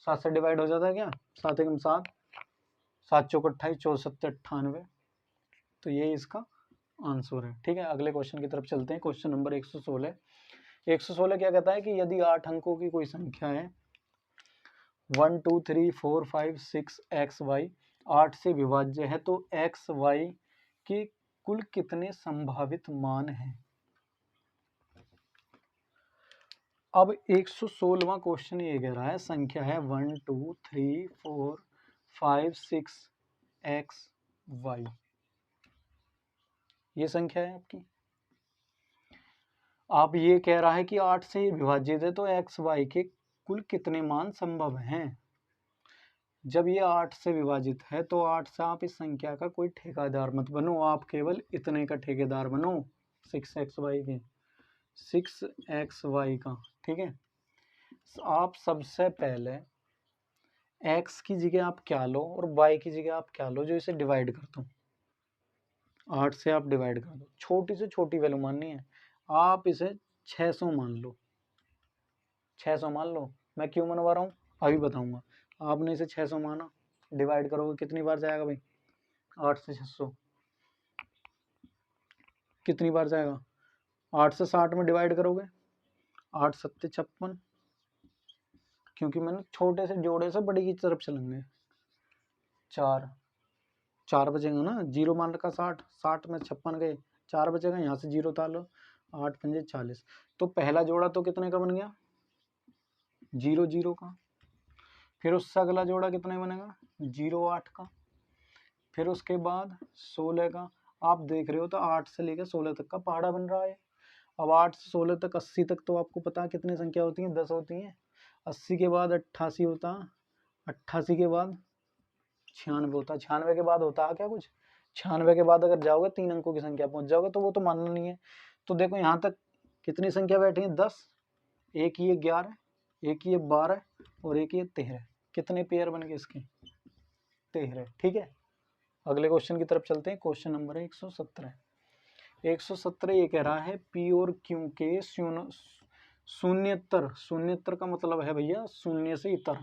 7 से डिवाइड हो जाता है क्या? 7 एकम 7, 7 चौक 28, 4 सत्ते 98। तो ये इसका आंसर है, ठीक है। अगले क्वेश्चन की तरफ चलते हैं। Question number 116। 116 क्या कहता है कि यदि 8 अंकों की कोई संख्या है 1 2 3 4 5 6 एक्स वाई 8 से विभाज्य है तो एक्स वाई के कुल कितने संभावित मान हैं? अब 116वां क्वेश्चन ये कह रहा है, संख्या है 1 2 3 4 5 6 एक्स वाई, ये संख्या है आपकी। आप ये कह रहा है कि 8 से विभाजित है तो एक्स वाई के कुल कितने मान संभव हैं। जब ये 8 से विभाजित है तो 8 से आप इस संख्या का कोई ठेकेदार मत बनो, आप केवल इतने का ठेकेदार बनो, 6xy के, 6xy का, ठीक है। आप सबसे पहले x की जगह आप क्या लो और y की जगह आप क्या लो जो इसे डिवाइड कर दो। 8 से आप डिवाइड कर दो, छोटी से छोटी वैल्यू माननी है, आप इसे 600 मान लो। 600 मान लो। मैं क्यों मनवा रहा हूँ अभी बताऊंगा। आपने इसे 600 माना, डिवाइड करोगे कितनी बार जाएगा भाई? 8 से 600 कितनी बार जाएगा? 8 से 60 में डिवाइड करोगे, 8 सत्ते 56, क्योंकि मैंने छोटे से जोड़े से बड़ी की तरफ चलेंगे। 4 बचेगा ना, जीरो मान रखा 60, 60 में 56 गए, 4 बचेगा, यहाँ से जीरो तालो, 8 पंजे 40। तो पहला जोड़ा तो कितने का बन गया? 0 0 का। फिर उससे अगला जोड़ा कितने बनेगा? 0 8 का। फिर उसके बाद 16 का। आप देख रहे हो तो 8 से लेकर 16 तक का पहाड़ा बन रहा है। अब 8 से 16 तक 80 तक तो आपको पता है कितनी संख्या होती है? 10 होती हैं। 80 के बाद 88 होता, 88 के बाद 96 होता, 96 के बाद होता है क्या कुछ? 96 के बाद अगर जाओगे 3 अंकों की संख्या पहुंच जाओगे तो वो तो मानना नहीं है। तो देखो यहाँ तक कितनी संख्या बैठी है? 10, एक ये 11, एक ये 12 और एक ये 13। कितने पेयर बन गए इसके? 13, ठीक है। अगले क्वेश्चन की तरफ चलते हैं। क्वेश्चन नंबर है 117। 117 ये कह रहा है पी और क्यू के शून्यतर, शून्यतर का मतलब है भैया शून्य से इतर,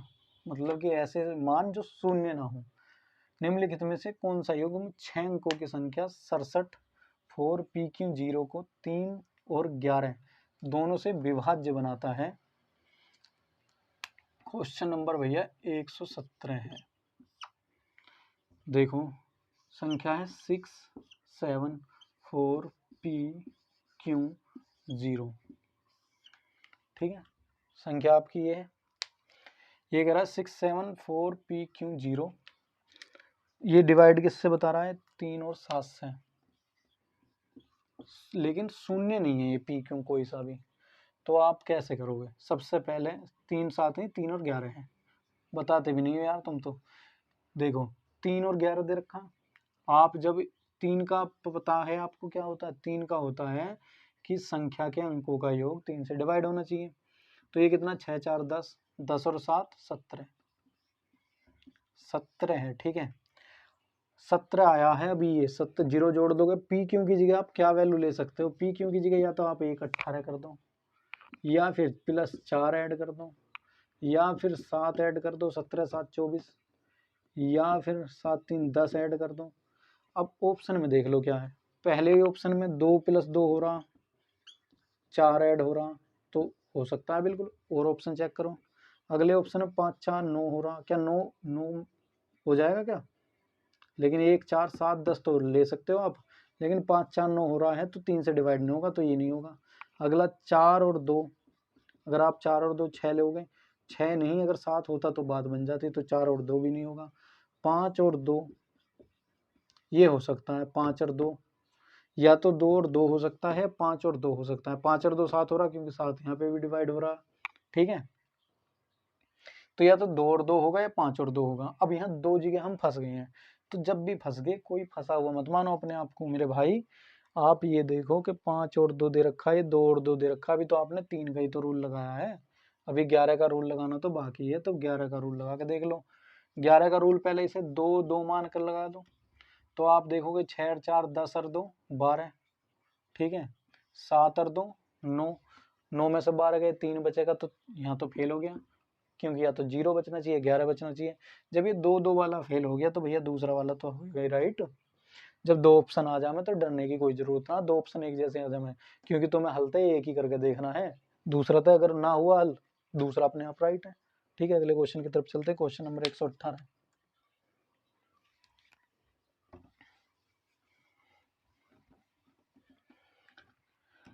मतलब कि ऐसे मान जो शून्य ना हो, निम्नलिखित में से कौन सा युग्म 6 अंकों की संख्या 67 4 पी क्यू 0 को 3 और 11 दोनों से विभाज्य बनाता है। क्वेश्चन नंबर भैया 117 है। देखो संख्या है 6 7 4 पी क्यू 0, ठीक है, संख्या आपकी ये है। ये कह रहा है 6 7 4 पी क्यू 0, ये डिवाइड किससे बता रहा है 3 और 7 से, लेकिन शून्य नहीं है ये पी क्यू कोई सा भी, तो आप कैसे करोगे? सबसे पहले 3 7 नहीं 3 और 11 है, बताते भी नहीं हो यार तुम तो। देखो 3 और 11 दे रखा, आप जब 3 का पता है आपको क्या होता है, 3 का होता है कि संख्या के अंकों का योग 3 से डिवाइड होना चाहिए, तो ये कितना 6 4 10, 10 और 7 17, 17 है, ठीक है 17 आया है। अभी ये 7 जीरो जोड़ दोगे, पी क्यू की जगह आप क्या वैल्यू ले सकते हो, पी क्यू की जगह या तो आप 1 18 कर दो, या फिर +4 ऐड कर दो, या फिर 7 ऐड कर दो, 17 7 24, या फिर 7 3 10 ऐड कर दो। अब ऑप्शन में देख लो क्या है, पहले ही ऑप्शन में 2 + 2 हो रहा, 4 ऐड हो रहा, तो हो सकता है बिल्कुल, और ऑप्शन चेक करो। अगले ऑप्शन में 5 4 9 हो रहा, क्या 9 9 हो जाएगा क्या? लेकिन 1 4 7 10 तो ले सकते हो आप, लेकिन 5 4 9 हो रहा है तो 3 से डिवाइड नहीं होगा, तो ये नहीं होगा। अगला 4 और 2, अगर आप 4 और 2 6 लोगे, 6 नहीं, अगर 7 होता तो बात बन जाती, तो 4 और 2 भी नहीं होगा। 5 और 2 ये हो सकता है, 5 और 2, या तो 2 और 2 हो सकता है, 5 और 2 हो सकता है। 5 और 2 7 हो रहा, क्योंकि 7 यहाँ पे भी डिवाइड हो रहा, ठीक है, तो या तो 2 और 2 होगा या 5 और 2 होगा। अब यहाँ 2 जगह हम फंस गए हैं, तो जब भी फंस गए, कोई फंसा हुआ मत मानो अपने आप को मेरे भाई। आप ये देखो कि 5 और 2 दे रखा है, 2 और 2 दे रखा है, अभी तो आपने 3 का ही तो रूल लगाया है, अभी 11 का रूल लगाना तो बाकी है, तो 11 का रूल लगा के देख लो। 11 का रूल पहले इसे 2 2 मान कर लगा दो, तो आप देखोगे 6 और 4 10 और 2 12, ठीक है, 7 और 2 9, 9 में से 12 गए, 3 बचेगा, तो यहाँ तो फेल हो गया, क्योंकि या तो 0 बचना चाहिए, 11 बचना चाहिए। जब ये 2 2 वाला फेल हो गया, तो भैया दूसरा वाला तो हो गई, राइट। जब 2 ऑप्शन आ जाए तो डरने की कोई जरूरत ना, 2 ऑप्शन एक जैसे आ जाए, क्योंकि तुम्हें हल तो एक ही करके देखना है, दूसरा तो अगर ना हुआ हल, दूसरा अपने आप राइट है, ठीक है। अगले क्वेश्चन की तरफ चलते हैं, क्वेश्चन नंबर 118।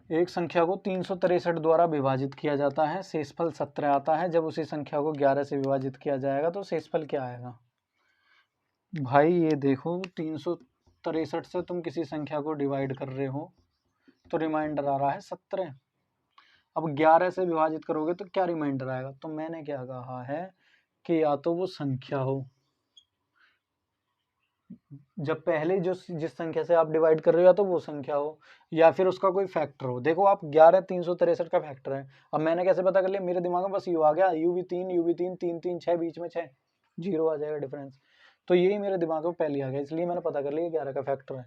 एक संख्या को 363 द्वारा विभाजित किया जाता है, शेषफल 17 आता है, जब उसी संख्या को 11 से विभाजित किया जाएगा तो शेषफल क्या आएगा? भाई ये देखो 363 से तुम किसी संख्या को डिवाइड कर रहे हो, तो रिमाइंडर आ रहा है 17। अब 11 से विभाजित करोगे तो क्या रिमाइंडर आएगा? तो मैंने क्या कहा है कि या तो वो संख्या हो, जब पहले जो जिस संख्या से आप डिवाइड कर रहे हो, या तो वो संख्या हो, या फिर उसका कोई फैक्टर हो। देखो आप 11 363 का फैक्टर है, अब मैंने कैसे पता कर लिया? मेरे दिमाग में बस यू आ गया, यू भी 3 3 3 6 बीच में 6 जीरो आ जाएगा डिफरेंस, तो यही मेरे दिमाग में पहले आ गया, इसलिए मैंने पता कर लिया 11 का फैक्टर है।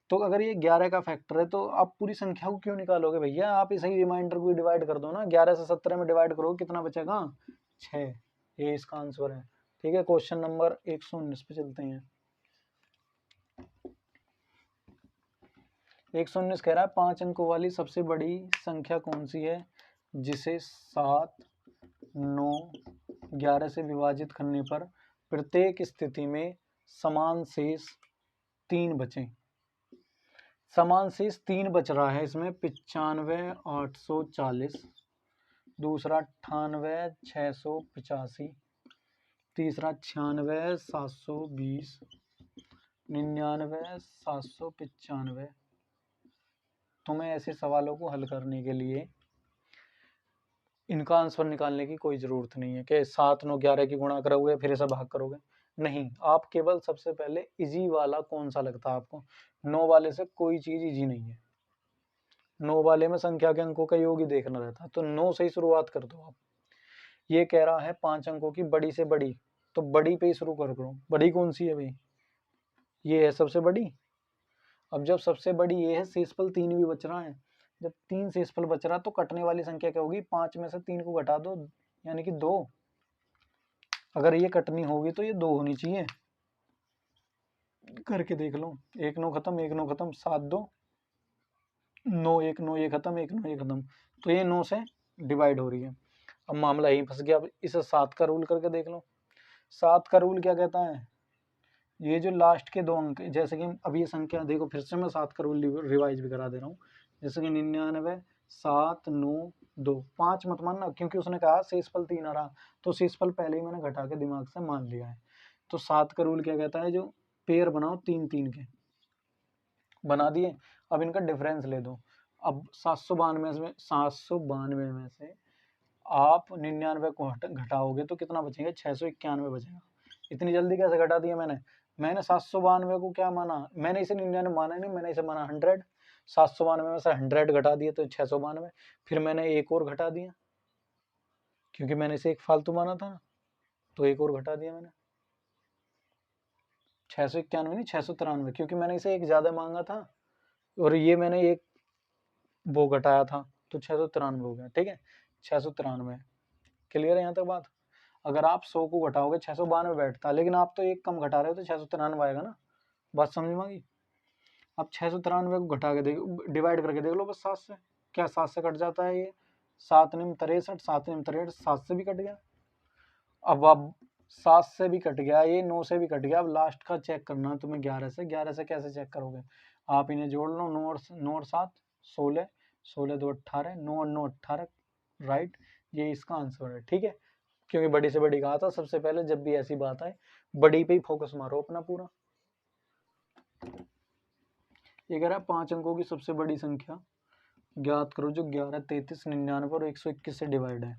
तो अगर ये 11 का फैक्टर है, तो आप पूरी संख्या को क्यों निकालोगे भैया? आप इसे ही रिमाइंडर को डिवाइड कर दो ना, 11 से 17 में डिवाइड करो, कितना बचेगा? 6, ये इसका आंसर है, ठीक है। क्वेश्चन नंबर 119 पे चलते हैं। 119 कह रहा है 5 अंकों वाली सबसे बड़ी संख्या कौन सी है जिसे 7 9 11 से विभाजित करने पर प्रत्येक स्थिति में समान शेष 3 बचे। समान शेष 3 बच रहा है इसमें, 95 840, दूसरा 98 685, तीसरा 96 720, 99 795। तुम्हें ऐसे सवालों को हल करने के लिए इनका आंसर निकालने की कोई ज़रूरत नहीं है कि 7 9 11 की गुणा करोगे फिर ऐसा भाग करोगे, नहीं। आप केवल सबसे पहले इजी वाला कौन सा लगता है आपको, 9 वाले से कोई चीज़ इजी नहीं है, 9 वाले में संख्या के अंकों का योग ही देखना रहता है, तो 9 से ही शुरुआत कर दो आप। ये कह रहा है 5 अंकों की बड़ी से बड़ी, तो बड़ी पे ही शुरू कर दो। बड़ी कौन सी है भाई? ये है सबसे बड़ी। अब जब सबसे बड़ी ये है, शेषफल 3 भी बच रहा है। जब 3 शेषफल बच रहा तो कटने वाली संख्या क्या होगी, 5 में से 3 को घटा दो यानी कि 2। अगर ये कटनी होगी तो ये 2 होनी चाहिए। करके देख लो, 1 9 खत्म, 1 9 खत्म, 7 2 9, 1 9 ये खत्म, 1 9 ये खत्म, तो ये 9 से डिवाइड हो रही है। अब मामला यही फंस गया। अब इसे 7 का रूल करके देख लो। 7 का रूल क्या कहता है, ये जो लास्ट के 2 अंक, जैसे कि अब ये संख्या देखो, फिर से मैं 7 का रूल रिवाइज भी करा दे रहा हूँ। जैसे कि 99 7 9 2, 5 मत मानना, क्योंकि उसने कहा शेषफल 3 आ रहा, तो शेषफल पहले ही मैंने घटा के दिमाग से मान लिया है। तो 7 का रूल क्या कहता है, जो पेयर बनाओ 3 3 के, बना दिए। अब इनका डिफरेंस ले दो। अब 792 में से आप 99 को घटाओगे तो कितना बचेगा, 691 बचेगा। इतनी जल्दी कैसे घटा दिया मैंने 792 को क्या माना, मैंने इसे 99 माना नहीं, मैंने इसे माना 100। 792 में से 100 घटा दिए तो 692, फिर मैंने एक और घटा दिया, क्योंकि मैंने इसे एक फालतू माना था, तो एक और घटा दिया मैंने। 691 नहीं, 693, क्योंकि मैंने इसे एक ज्यादा मांगा था और ये मैंने एक वो घटाया था, तो 693 हो गया। ठीक है, 693। क्लियर है यहाँ तक बात। अगर आप 100 को घटाओगे 692 बैठता, लेकिन आप तो एक कम घटा रहे हो तो 693 आएगा ना। बात समझ में आ गई। अब 693 को घटा के देख, डिवाइड करके देख लो बस 7 से। क्या 7 से कट जाता है ये, 7 निम 63, 7 निम 63, 7 से भी कट गया। अब 7 से भी कट गया, ये 9 से भी कट गया। अब लास्ट का चेक करना है तुम्हें 11 से। 11 से कैसे चेक करोगे, आप इन्हें जोड़ लो, 9 और 7 16, 16 2 18, 9 और 9 18, राइट। ये इसका आंसर है। ठीक है, क्योंकि बड़ी से बड़ी कहा था सबसे पहले, जब भी ऐसी बात आए बड़ी पे ही फोकस मारो अपना पूरा। ये कह रहा है 5 अंकों की सबसे बड़ी संख्या ज्ञात करो जो 11 33 99 और 121 से डिवाइड है।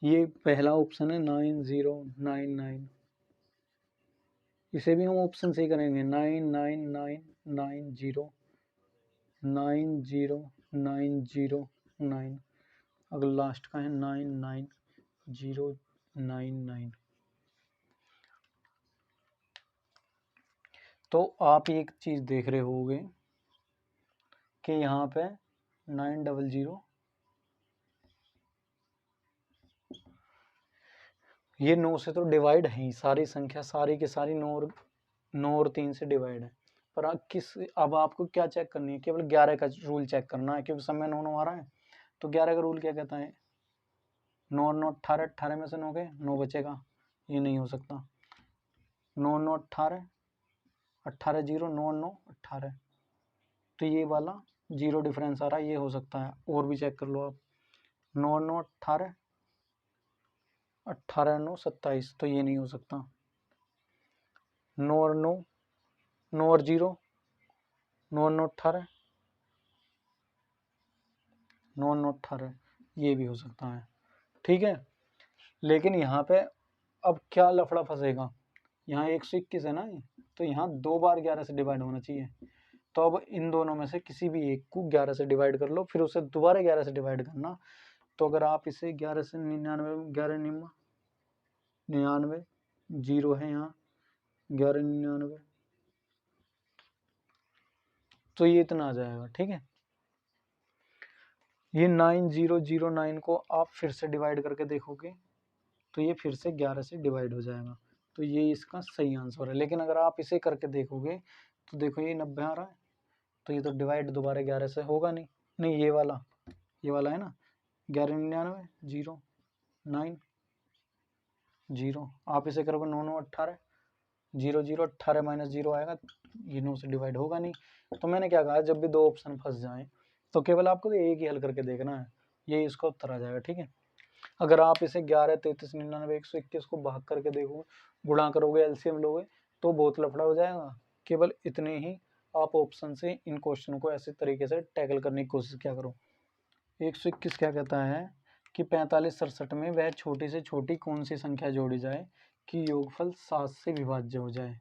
ये पहला ऑप्शन है 9099, इसे भी हम ऑप्शन से ही करेंगे। 99990 90909। अगर लास्ट का है 99099। तो आप एक चीज देख रहे होगे कि यहाँ पे 900, ये 9 से तो डिवाइड है ही, सारी संख्या सारी की सारी 9 और 3 से डिवाइड है। पर अब आपको क्या चेक करनी है, केवल 11 का रूल चेक करना है, क्योंकि समय 9 9 आ रहा है। तो 11 का रूल क्या कहता है, 9 और 9 18, 18 में से 9 गए, 9 बचेगा, ये नहीं हो सकता। 9 9 18, 18 0, 9 9 18, तो ये वाला 0 डिफरेंस आ रहा है, ये हो सकता है। और भी चेक कर लो आप, 9 9 18, 18 9 27, तो ये नहीं हो सकता। 9 और 9, 9 और 0, 9 9 18, 9 9 18, ये भी हो सकता है। ठीक है, लेकिन यहाँ पे अब क्या लफड़ा फंसेगा, यहाँ 121 है ना, तो यहाँ 2 बार 11 से डिवाइड होना चाहिए। तो अब इन दोनों में से किसी भी एक को 11 से डिवाइड कर लो, फिर उसे दोबारा 11 से डिवाइड करना। तो अगर आप इसे 11 से 99, 11 99, 0 है यहाँ, 11 99, तो ये इतना आ जाएगा। ठीक है, ये 9009 को आप फिर से डिवाइड करके देखोगे तो ये फिर से 11 से डिवाइड हो जाएगा, तो ये इसका सही आंसर है। लेकिन अगर आप इसे करके देखोगे तो देखो ये 90 आ रहा है, तो ये तो डिवाइड दोबारा 11 से होगा नहीं। नहीं, ये वाला है ना, 11 99 0 9 0, आप इसे करोगे 9 9 18, 0 0 18 माइनस 0 आएगा, ये 9 से डिवाइड होगा नहीं। तो मैंने क्या कहा, जब भी 2 ऑप्शन फंस जाएं तो केवल आपको एक ही हल करके देखना है, ये इसका उत्तर आ जाएगा। ठीक है, अगर आप इसे 11 33 99 121 को भाग करके देखो, गुणा करोगे, एलसीएम लोगे, तो बहुत लफड़ा हो जाएगा। केवल इतने ही आप ऑप्शन से इन क्वेश्चन को ऐसे तरीके से टैकल करने की कोशिश क्या करो। 121 क्या कहता है कि 45 67 में वह छोटी से छोटी कौन सी संख्या जोड़ी जाए कि योगफल 7 से विभाज्य हो जाए।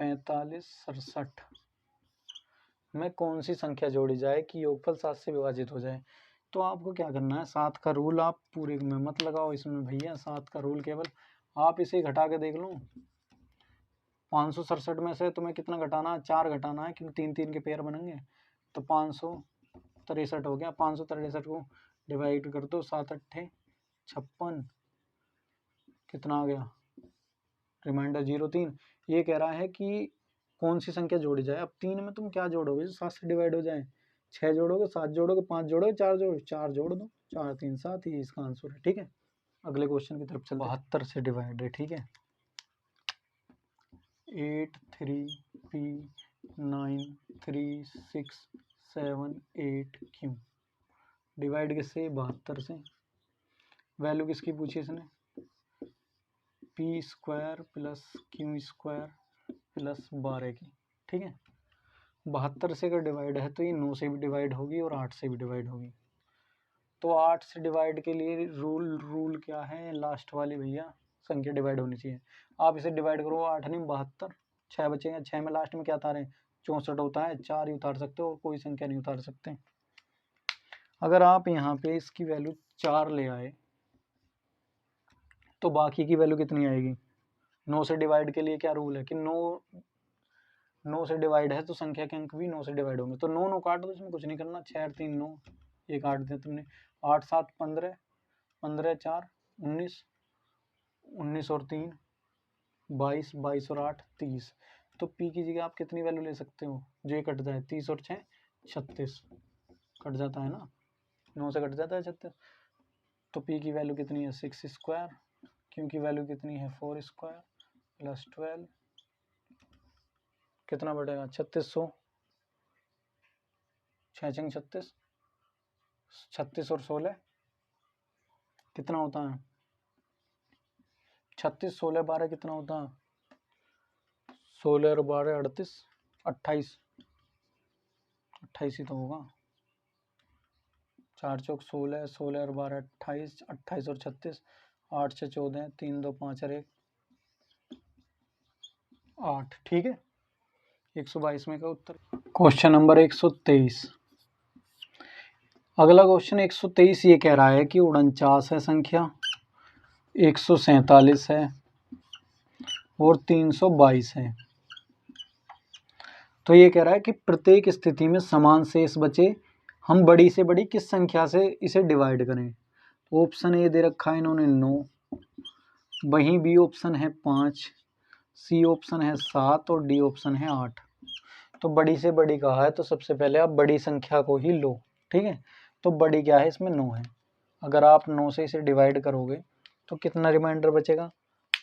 45 67 में कौन सी संख्या जोड़ी जाए कि योगफल 7 से विभाजित हो जाए। तो आपको क्या करना है, 7 का रूल आप पूरे में मत लगाओ इसमें भैया, 7 का रूल केवल आप इसे घटा के देख लो। 567 में से तुम्हें कितना घटाना है, 4 घटाना है, क्योंकि 3 3 के पेयर बनेंगे। तो 563 हो गया। 563 को डिवाइड कर दो, 7 8 56, कितना आ गया, रिमाइंडर 0 3। ये कह रहा है कि कौन सी संख्या जोड़ी जाए। अब 3 में तुम क्या जोड़ोगे जो 7 से डिवाइड हो जाए, 6 जोड़ोगे, 7 जोड़ोगे, 5 जोड़ोगे, 4 जोड़ोगे, 4 जोड़ दो, 4 3 7, ये इसका आंसर है। ठीक है, अगले क्वेश्चन की तरफ चलते हैं। 72 से डिवाइड है, ठीक है, 8 3 P 9 3 6 7 8 Q डिवाइड किससे, 72 से। वैल्यू किसकी पूछी इसने, P square plus Q square plus 12 की। ठीक है, 72 से अगर डिवाइड है तो ये 9 से भी डिवाइड होगी और 8 से भी डिवाइड होगी। तो 8 से डिवाइड के लिए रूल क्या है, लास्ट वाली भैया संख्या डिवाइड होनी चाहिए। आप इसे डिवाइड करो, 8 नहीं 72, 6 बचेगा। 6 में लास्ट में क्या उतारें, 64 होता है, 4 ही उतार सकते हो, कोई संख्या नहीं उतार सकते। अगर आप यहाँ पे इसकी वैल्यू 4 ले आए तो बाकी की वैल्यू कितनी आएगी। 9 से डिवाइड के लिए क्या रूल है कि 9 से डिवाइड है तो संख्या के अंक भी 9 से डिवाइड होंगे। तो 9 9 काट दो, इसमें कुछ नहीं करना, 6 और 3 9, ये काट दिया तुमने। 8 7 15, 15 4 19, 19 और 3 22, 22 और 8 30। तो पी की जगह आप कितनी वैल्यू ले सकते हो, जो ये कट जाए, 30 और 6 36 कट जाता है ना, 9 से कट जाता है 36। तो पी की वैल्यू कितनी है, 6 स्क्वायर, क्योंकि वैल्यू कितनी है 4 स्क्वायर प्लस 12, कितना बढ़ेगा 3600, 6 36, 36 और 16 कितना होता है, 36 16 12 कितना होता है, 16 और 12 38, 28, 28 ही तो होगा। 4 चौक 16, 16 और 12 28, 28 और 36, 8 से 14, 3 2 5 और 1 8। ठीक है, 122 में का उत्तर। Question number 123। अगला क्वेश्चन 123 ये कह रहा है कि 49 है संख्या, 147 है और 322 है। तो ये कह रहा है कि प्रत्येक स्थिति में समान शेष बचे, हम बड़ी से बड़ी किस संख्या से इसे डिवाइड करें। ऑप्शन ए दे रखा है इन्होंने 9, वहीं बी ऑप्शन है 5, सी ऑप्शन है 7 और डी ऑप्शन है 8। तो बड़ी से बड़ी कहा है तो सबसे पहले आप बड़ी संख्या को ही लो। ठीक है, तो बड़ी क्या है, इसमें 9 है। अगर आप 9 से इसे डिवाइड करोगे तो कितना रिमाइंडर बचेगा,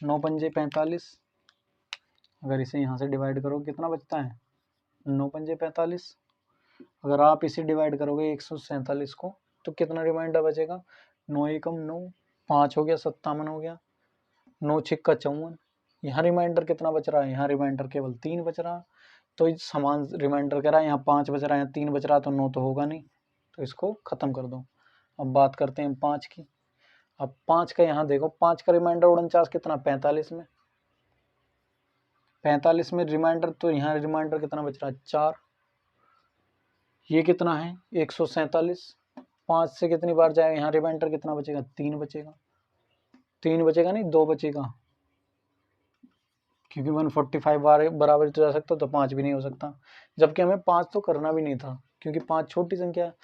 9 पंजे 45। अगर इसे यहाँ से डिवाइड करोगे कितना बचता है, 9 पंजे 45। अगर आप इसे डिवाइड करोगे 147 को तो कितना रिमाइंडर बचेगा, 9 एकम 9, 5 हो गया 57 हो गया, 9 छिक्का 54। यहाँ रिमाइंडर कितना बच रहा है, यहाँ रिमाइंडर केवल 3 बच रहा। तो समान रिमाइंडर कह रहा है, यहाँ 5 बच रहा है, यहाँ 3 बच रहा, तो 9 तो होगा नहीं, तो इसको खत्म कर दो। अब बात करते हैं 5 की। अब 5 का यहाँ देखो, 5 का रिमाइंडर 49 कितना, 45 में, 45 में रिमाइंडर, तो यहाँ रिमाइंडर कितना बच रहा है 4। ये कितना है 147, 5 से कितनी बार जाएगा, यहाँ रिमाइंडर कितना बचेगा, 3 बचेगा, 3 बचेगा नहीं 2 बचेगा, क्योंकि 145 बार बराबर तो जा सकता तो 5 भी नहीं हो सकता। जबकि हमें 5 तो करना भी नहीं था, क्योंकि 5 छोटी संख्या है,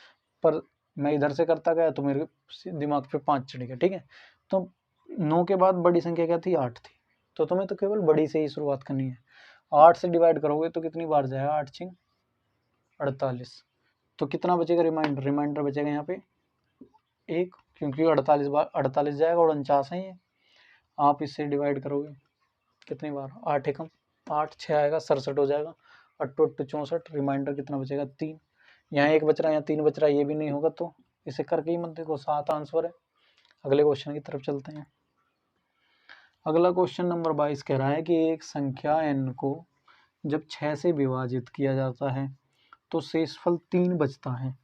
पर मैं इधर से करता गया तो मेरे दिमाग पे 5 चढ़ गया। ठीक है, तो 9 के बाद बड़ी संख्या क्या थी, 8 थी। तो तुम्हें तो केवल बड़ी से ही शुरुआत करनी है। 8 से डिवाइड करोगे तो कितनी बार जाएगा, 8 छिंग 48। तो कितना बचेगा रिमाइंडर, रिमाइंडर बचेगा यहाँ पे 1, क्योंकि 48 बार 48 जाएगा, 49 है ये। आप इससे डिवाइड करोगे कितनी बार, 8 एकम 8, 6 आएगा 67 हो जाएगा, 8 8 64, रिमाइंडर कितना बचेगा 3। यहाँ 1 बच रहा है, यहाँ 3 बच रहा है, ये भी नहीं होगा, तो इसे करके ही मत देखो, 7 आंसर है। अगले क्वेश्चन की तरफ चलते हैं। अगला क्वेश्चन नंबर 22 कह रहा है कि एक संख्या n को जब 6 से विभाजित किया जाता है तो शेषफल 3 बचता है।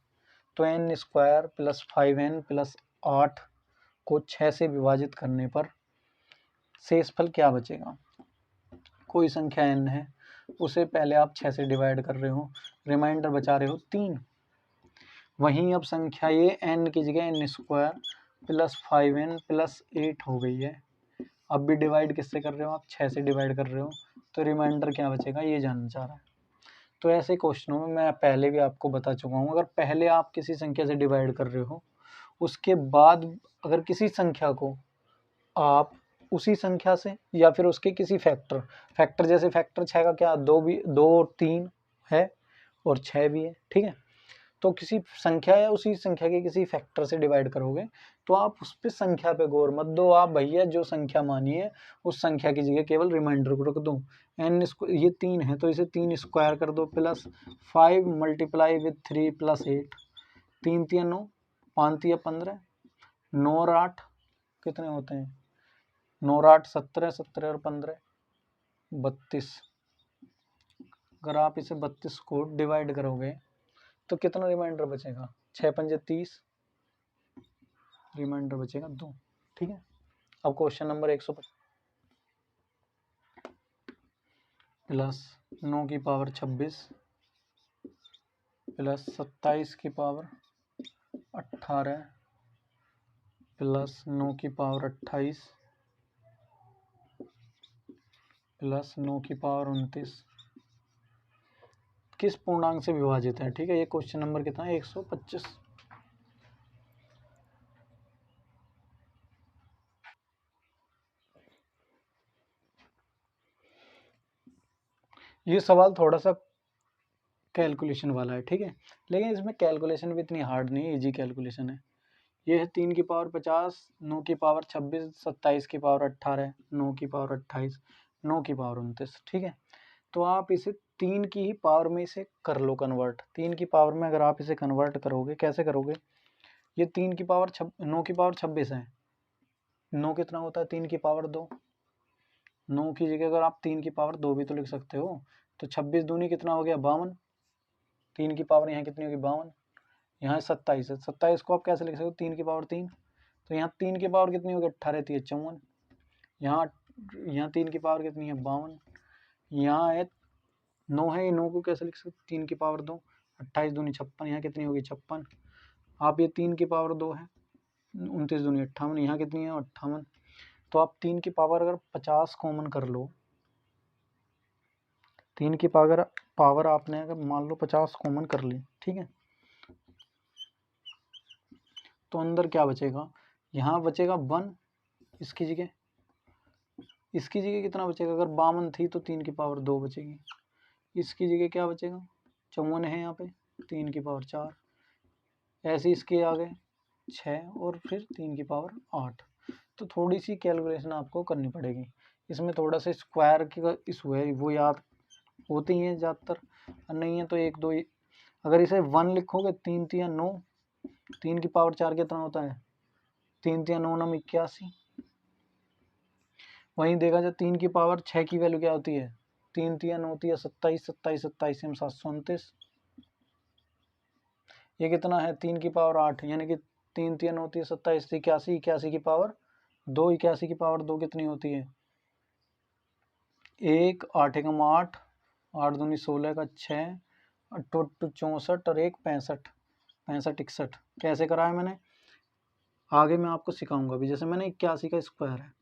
तो n square plus 5n plus 8 को 6 से विभाजित करने पर शेषफल क्या बचेगा। कोई संख्या n है उसे पहले आप 6 से डिवाइड कर रहे हो, रिमाइंडर बचा रहे हो 3। वहीं अब संख्या ये n की जगह n square plus 5n plus 8 हो गई है। अब भी डिवाइड किससे कर रहे हो आप, 6 से डिवाइड कर रहे हो, तो रिमाइंडर क्या बचेगा ये जानना चाह रहा है। तो ऐसे क्वेश्चनों में मैं पहले भी आपको बता चुका हूँ, अगर पहले आप किसी संख्या से डिवाइड कर रहे हो, उसके बाद अगर किसी संख्या को आप उसी संख्या से या फिर उसके किसी फैक्टर जैसे फैक्टर 6 का क्या 2 और 3 है और 6 भी है, ठीक है। तो किसी संख्या या उसी संख्या के किसी फैक्टर से डिवाइड करोगे तो आप उस पे संख्या पे गौर मत दो, आप भैया जो संख्या मानी है उस संख्या की जगह केवल रिमाइंडर को रख दो। n ये 3 है तो इसे 3 स्क्वायर कर दो प्लस 5 मल्टीप्लाई विथ 3 प्लस 8, 3 3 9, 5 3 15, 9 और 8 कितने होते हैं, 9 और 8 17, 17 और 15 32। अगर आप इसे 32 को डिवाइड करोगे तो कितना रिमाइंडर बचेगा, 6 पंजे 30, रिमाइंडर बचेगा 2, ठीक है। अब क्वेश्चन नंबर 150 प्लस 9 की पावर 26 प्लस 27 की पावर 18 प्लस 9 की पावर 28 प्लस 9 की पावर 29 किस पूर्णांक से विभाजित है, ठीक है। ये क्वेश्चन नंबर कितना है, 125। ये सवाल थोड़ा सा कैलकुलेशन वाला है, ठीक है, लेकिन इसमें कैलकुलेशन भी इतनी हार्ड नहीं है, इजी कैलकुलेशन है। ये है 3 की पावर 50, 9 की पावर 26, 27 की पावर 18, 9 की पावर 28, 9 की पावर 29, ठीक है। तो आप इसे 3 की ही पावर में इसे कर लो कन्वर्ट। 3 की पावर में अगर आप इसे कन्वर्ट करोगे, कैसे करोगे, ये 3 की पावर 9 की पावर 26 है, 9 कितना होता है 3 की पावर 2, 9 की जगह अगर आप 3 की पावर 2 भी तो लिख सकते हो, तो 26 दूनी कितना हो गया 52, 3 की पावर यहाँ कितनी होगी 52, यहाँ 27 है, 27 को आप कैसे लिख सकते हो 3 की पावर 3, तो यहाँ 3 की पावर कितनी होगी 18 3 54, यहाँ 3 की पावर कितनी है 52, यहाँ है 9 है, ये 9 को कैसे लिख सकते 3 की पावर 2, 28 दूनी 56, यहाँ कितनी होगी 56, आप ये 3 की पावर 2 है 29 दूनी 58, यहाँ कितनी है 58। तो आप 3 की पावर अगर 50 कॉमन कर लो, 3 की पावर आपने अगर मान लो 50 कॉमन कर ली, ठीक है, तो अंदर क्या बचेगा, यहाँ बचेगा 1, इसकी जगह कितना बचेगा, अगर 52 थी तो 3 की पावर 2 बचेगी, इसकी जगह क्या बचेगा 54 है, यहाँ पे 3 की पावर 4, ऐसे इसके आगे 6 और फिर 3 की पावर 8। तो थोड़ी सी कैलकुलेशन आपको करनी पड़ेगी, इसमें थोड़ा सा स्क्वायर की इशू है, वो याद होती हैं ज़्यादातर, नहीं है तो 1 2, अगर इसे 1 लिखोगे 3 3 9, 3 की पावर 4 कितना होता है 3 3 9 9 81। वहीं देखा जाए 3 की पावर 6 की वैल्यू क्या होती है 3 3 9 3 27, 27 27 729, ये कितना है 3 की पावर 8, यानी कि 3 3 9 3 27 81, 81 की पावर 2, 81 की पावर 2 कितनी होती है 1, 8 एकम 8, 8 दूनी 16 का 6, 8 64 और 1 65, 65 61। कैसे करा है मैंने आगे मैं आपको सिखाऊंगा भी, जैसे मैंने 81 का स्क्वायर है,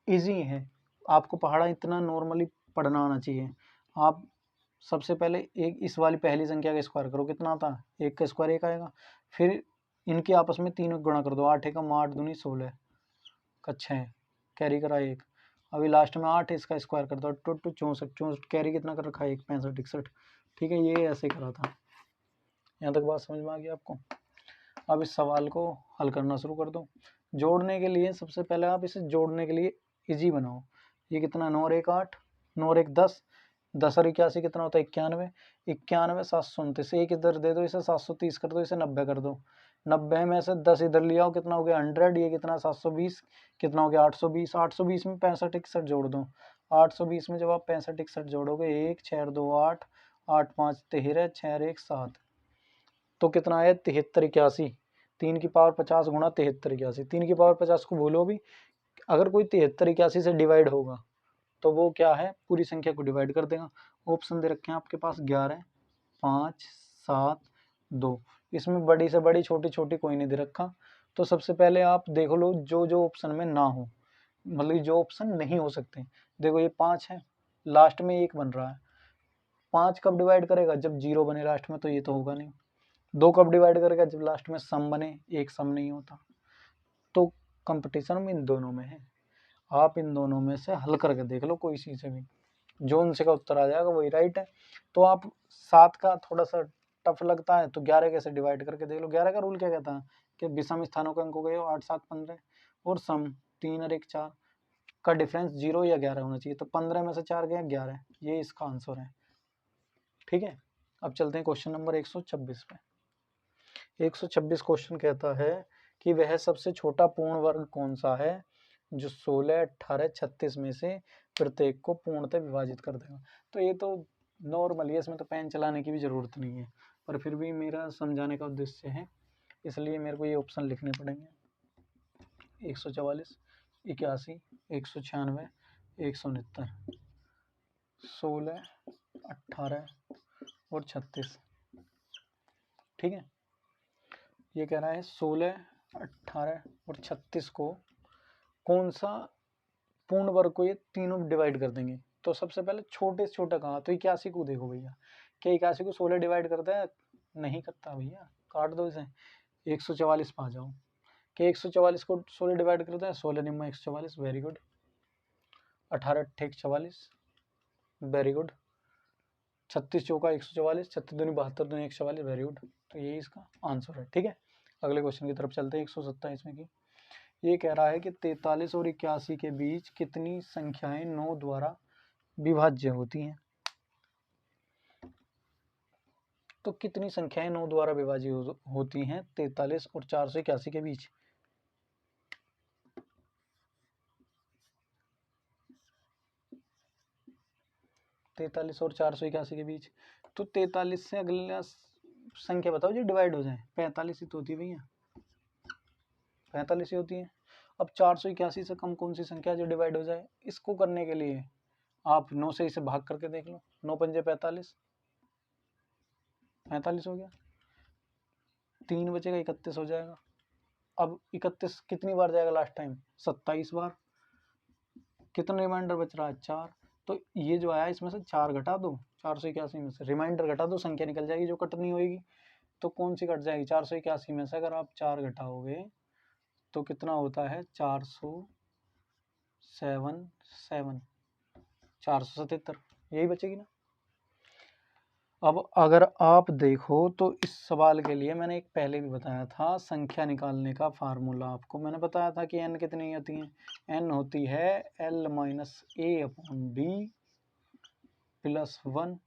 इजी है, आपको पहाड़ा इतना नॉर्मली पढ़ना आना चाहिए। आप सबसे पहले एक इस वाली पहली संख्या का स्क्वायर करो, कितना आता है 1 का स्क्वायर 1 आएगा, फिर इनके आपस में तीनों गुणा कर दो, 8 एकम 8 दूनी 16 का 6, कैरी करा 1, अभी लास्ट में 8 इसका स्क्वायर कर दो 8 64, 64 कैरी कितना कर रखा है 1 65 61, ठीक है, ये ऐसे करा था। यहाँ तक बात समझ में आ गई आपको। अब इस सवाल को हल करना शुरू कर दो। जोड़ने के लिए सबसे पहले आप इसे जोड़ने के लिए इजी बनाओ, ये कितना 9 और 1 8, 9 और 1 10, 10 और 81 कितना होता है 91, 91 729, एक इधर दे दो इसे 730 कर दो, इसे 90 कर दो, 90 में से 10 इधर लिया हो कितना हो गया 100, ये कितना 720, कितना हो गया 820, 820 में 65 61 जोड़ दो, 820 में जब आप 65 61 जोड़ोगे 1 6 2 8, 8 5 13, 6 1 7, तो कितना है 73 81, 3 की पावर 50 गुणा 73 81, 3 की पावर 50 को भूलो भी, अगर कोई 73 81 से डिवाइड होगा तो वो क्या है, पूरी संख्या को डिवाइड कर देगा। ऑप्शन दे रखे हैं आपके पास 11, 5, 7, 2। इसमें बड़ी से बड़ी छोटी छोटी कोई नहीं दे रखा। तो सबसे पहले आप देख लो जो जो ऑप्शन में ना हो, मतलब जो ऑप्शन नहीं हो सकते। देखो ये 5 है, लास्ट में 1 बन रहा है। 5 कब डिवाइड करेगा, जब 0 बने लास्ट में, तो ये तो होगा नहीं। 2 कब डिवाइड करेगा, जब लास्ट में सम बने, एक सम नहीं होता। तो कंपटीशन में इन दोनों में है, आप इन दोनों में से हल करके देख लो कोई सी से भी, जो उनसे का उत्तर आ जाएगा वही राइट है। तो आप 7 का थोड़ा सा टफ लगता है तो 11 कैसे डिवाइड करके देख लो। 11 का रूल क्या कहता है कि विषम स्थानों के अंकों के 8, 7, 15 और सम 3 और 1, 4 का डिफरेंस 0 या 11 होना चाहिए। तो 15 में से 4 गया 11, ये इसका आंसर है। ठीक है, अब चलते हैं क्वेश्चन नंबर 126 पे। 126 क्वेश्चन कहता है कि वह सबसे छोटा पूर्ण वर्ग कौन सा है जो 16, 18, 36 में से प्रत्येक को पूर्णतः विभाजित कर देगा। तो ये तो नॉर्मल है, इसमें तो पेन चलाने की भी जरूरत नहीं है, पर फिर भी मेरा समझाने का उद्देश्य है, इसलिए मेरे को ये ऑप्शन लिखने पड़ेंगे। 144, 81, 196, 169, 16, 18 और 36। ठीक है, ये कह रहा है 16, 18 और 36 को कौन सा पूर्ण वर्ग को ये तीनों डिवाइड कर देंगे। तो सबसे पहले छोटे से छोटा कहा, तो 81 को देखो भैया, क्या 81 को 16 डिवाइड करता है, नहीं करता भैया, काट दो इसे। 144 पे आ जाओ, क्या 144 को 16 डिवाइड करता है, 16 निम्न 144, वेरी गुड। 18 अट्ठे 144, very good. 36 चौका 144, 36 दूनी 72, दूनी 144, वेरी गुड। तो यही इसका आंसर है। ठीक है, अगले क्वेश्चन की तरफ चलते हैं। 127 में की ये कह रहा है कि 43 और 81 के बीच कितनी संख्याएं 9 द्वारा विभाज्य होती हैं। तो कितनी संख्याएं 9 द्वारा विभाज्य होती हैं 43 और 481 के बीच। तैतालीस और 481 के बीच, तो 43 से अगला संख्या बताओ जो डिवाइड हो जाए। 45 ही तो होती है भैया, 45 ही होती है। अब 481 से कम कौन सी संख्या जो डिवाइड हो जाए। इसको करने के लिए आप 9 से इसे भाग करके देख लो। 9 पंजे 45, 45 हो गया। 3 बचेगा 31 हो जाएगा। अब 31 कितनी बार जाएगा लास्ट टाइम, 27 बार। कितना रिमाइंडर बच रहा है, 4। तो ये जो आया इसमें से 4 घटा दो, 481 में से रिमाइंडर घटा दो, संख्या निकल जाएगी जो कटनी होगी। तो कौन सी कट जाएगी, 481 में से अगर आप 4 घटाओगे तो कितना होता है, 477, 477, यही बचेगी ना। अब अगर आप देखो तो इस सवाल के लिए मैंने एक पहले भी बताया था, संख्या निकालने का फार्मूला आपको मैंने बताया था कि n कितनी होती है, n होती है l माइनस ए अपॉन बी प्लस 1।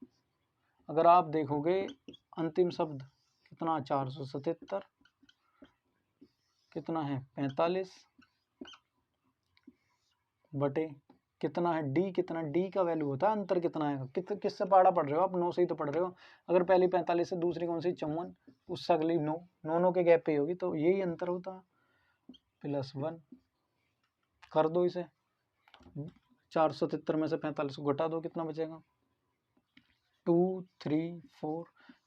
अगर आप देखोगे अंतिम शब्द कितना, 477 कितना है 45 बटे कितना है d, कितना d का वैल्यू होता है, अंतर कितना है, किससे पढ़ा पढ़ रहे हो आप, 9 से ही तो पढ़ रहे हो। अगर पहली 45 से दूसरी कौन सी 54, उससे अगली 9, 9 के गैप पे ही होगी, तो यही अंतर होता है। प्लस 1 कर दो इसे, 477 में से 45 को घटा दो, कितना बचेगा 2, 3, 4,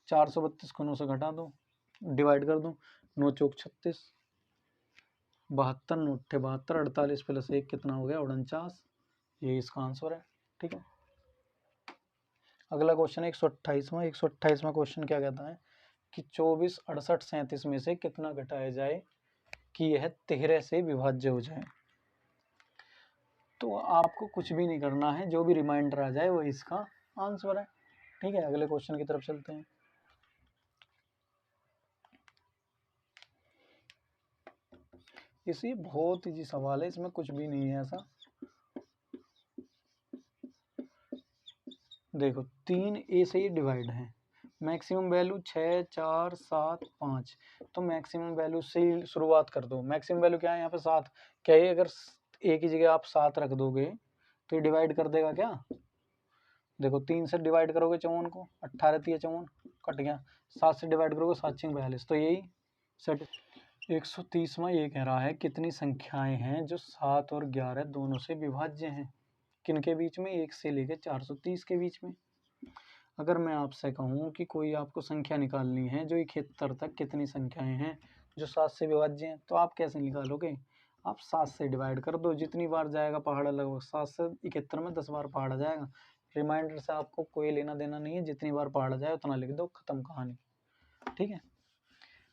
432 को 9 से घटा दो, डिवाइड कर दो, 9 चौक 36, 72, 9 अट्ठे 72, 48 प्लस 1 कितना हो गया 49, ये इसका आंसर है। ठीक है, अगला क्वेश्चन 128वां। 128वां क्वेश्चन क्या कहता है कि 24, 68, 37 में से कितना घटाया जाए कि यह 13 से विभाज्य हो जाए। तो आपको कुछ भी नहीं करना है, जो भी रिमाइंडर आ जाए वो इसका आंसर है। ठीक है, अगले क्वेश्चन की तरफ चलते हैं। इसी बहुत इजी सवाल है, इसमें कुछ भी नहीं है ऐसा। देखो 3 ए से ही डिवाइड है, मैक्सिमम वैल्यू 6, 4, 7, 5, तो मैक्सिमम वैल्यू से ही शुरुआत कर दो। मैक्सिमम वैल्यू क्या है यहाँ पे 7, क्या ये अगर एक ही जगह आप 7 रख दोगे तो ये डिवाइड कर देगा क्या। देखो 3 से डिवाइड करोगे 54 को, 18 3 54 कट गया, 7 से डिवाइड करोगे 7 6 42, तो यही सेट। 130वां ये कह रहा है कितनी संख्याएं हैं जो 7 और 11 दोनों से विभाज्य हैं। किन के बीच में, 1 से लेकर 430 के बीच में। अगर मैं आपसे कहूँ कि कोई आपको संख्या निकालनी है जो 71 तक कितनी संख्याएं हैं जो 7 से विभाज्य हैं, तो आप कैसे निकालोगे? आप 7 से डिवाइड कर दो, जितनी बार जाएगा पहाड़ा लगभग 7 से 71 में 10 बार पहाड़ा जाएगा। रिमाइंडर से आपको कोई लेना देना नहीं है, जितनी बार पहाड़ा जाए उतना लिख दो, खत्म कहानी। ठीक है,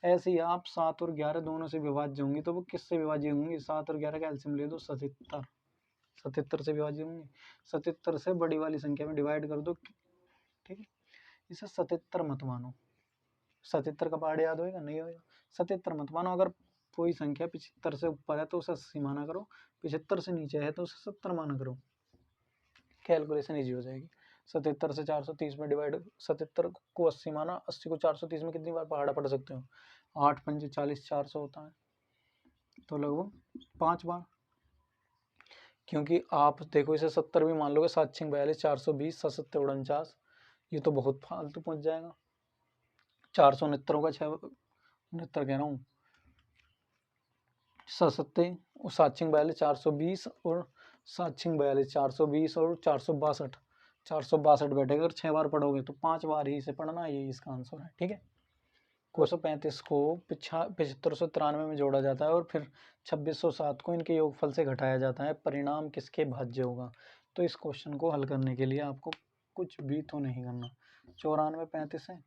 ऐसे ही आप 7 और 11 दोनों से विभाज्य होंगी, तो वो किससे विभाज्य होंगी? 7 और 11 का एलसीएम ले दो, 77। 77 से विभाज्य होंगी, 77 से बड़ी वाली संख्या में डिवाइड कर दो। ठीक है, इसे 77 मत मानो। 77 का पहाड़ याद होएगा? नहीं होएगा। 77 मत मानो। अगर कोई संख्या 75 से ऊपर है तो उसे 80 माना करो, 75 से नीचे है तो उसे 70 माना करो, कैलकुलेशन ईजी हो जाएगी। 77 से 430 में डिवाइड, 77 को 80 माना, 80 को 430 में कितनी बार पहाड़ा पढ़ सकते हो? 8 पंजे 40, 400 होता है, तो लगभग 5 बार। क्योंकि आप देखो इसे 70 भी मान लोगे, 7 6 42, 420, 7 7 49, ये तो बहुत फालतू पहुंच जाएगा। 469 का 69 कह रहा हूँ, 7 7 6 42, 420 और 7 6 42, 420 और 462, 462 बैठेगा। अगर 6 बार पढ़ोगे तो 5 बार ही इसे पढ़ना, ये इसका आंसर है। ठीक है, 235 को 7593 में जोड़ा जाता है और फिर 2607 को इनके योगफल से घटाया जाता है, परिणाम किसके भाज्य होगा? तो इस क्वेश्चन को हल करने के लिए आपको कुछ भी तो नहीं करना। 94 35 है,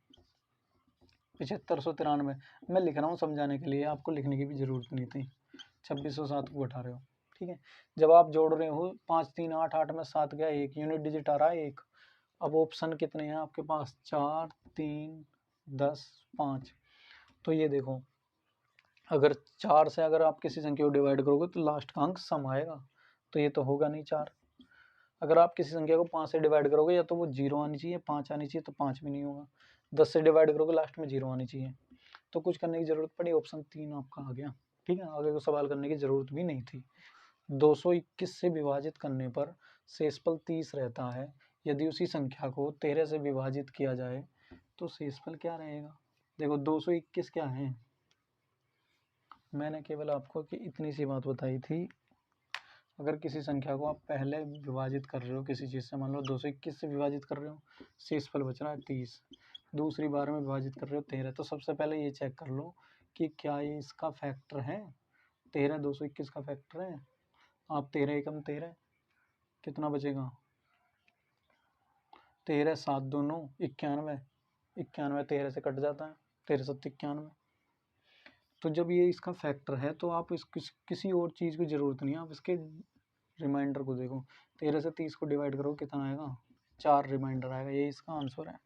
7593 मैं लिख रहा हूँ समझाने के लिए, आपको लिखने की भी जरूरत नहीं थी। 2607 को घटा रहे हो। ठीक है, जब आप जोड़ रहे हो 5 3 8 8 में 7 गया 1, यूनिट डिजिट आ रहा है 1। अब ऑप्शन कितने हैं आपके पास? 4 3 10 5। तो ये देखो, अगर 4 से अगर आप किसी संख्या को डिवाइड करोगे तो लास्ट का अंक सम आएगा, तो ये तो होगा नहीं 4। अगर आप किसी संख्या को 5 से डिवाइड करोगे या तो वो 0 आनी चाहिए, 5 आनी चाहिए, तो 5 भी नहीं होगा। 10 से डिवाइड करोगे लास्ट में 0 आनी चाहिए, तो कुछ करने की जरूरत पड़ी, ऑप्शन 3 आपका आ गया। ठीक है, आगे को सवाल करने की जरूरत भी नहीं थी। 221 से विभाजित करने पर शेषफल 30 रहता है, यदि उसी संख्या को 13 से विभाजित किया जाए तो शेषफल क्या रहेगा? देखो 221 क्या है, मैंने केवल आपको कि इतनी सी बात बताई थी। अगर किसी संख्या को आप पहले विभाजित कर रहे हो किसी चीज़ से, मान लो 221 से विभाजित कर रहे हो, शेषफल बच रहा है 30, दूसरी बार में विभाजित कर रहे हो 13, तो सबसे पहले ये चेक कर लो कि क्या ये इसका फैक्टर है? 13 221 का फैक्टर है। आप 13 एकम 13, कितना बचेगा? 13 7 2 9 91, 91 13 से कट जाता है, 13 7 91। तो जब ये इसका फैक्टर है तो आप किसी और चीज़ की ज़रूरत नहीं है, आप इसके रिमाइंडर को देखो। 13 से 30 को डिवाइड करो, कितना आएगा? 4 रिमाइंडर आएगा, ये इसका आंसर है।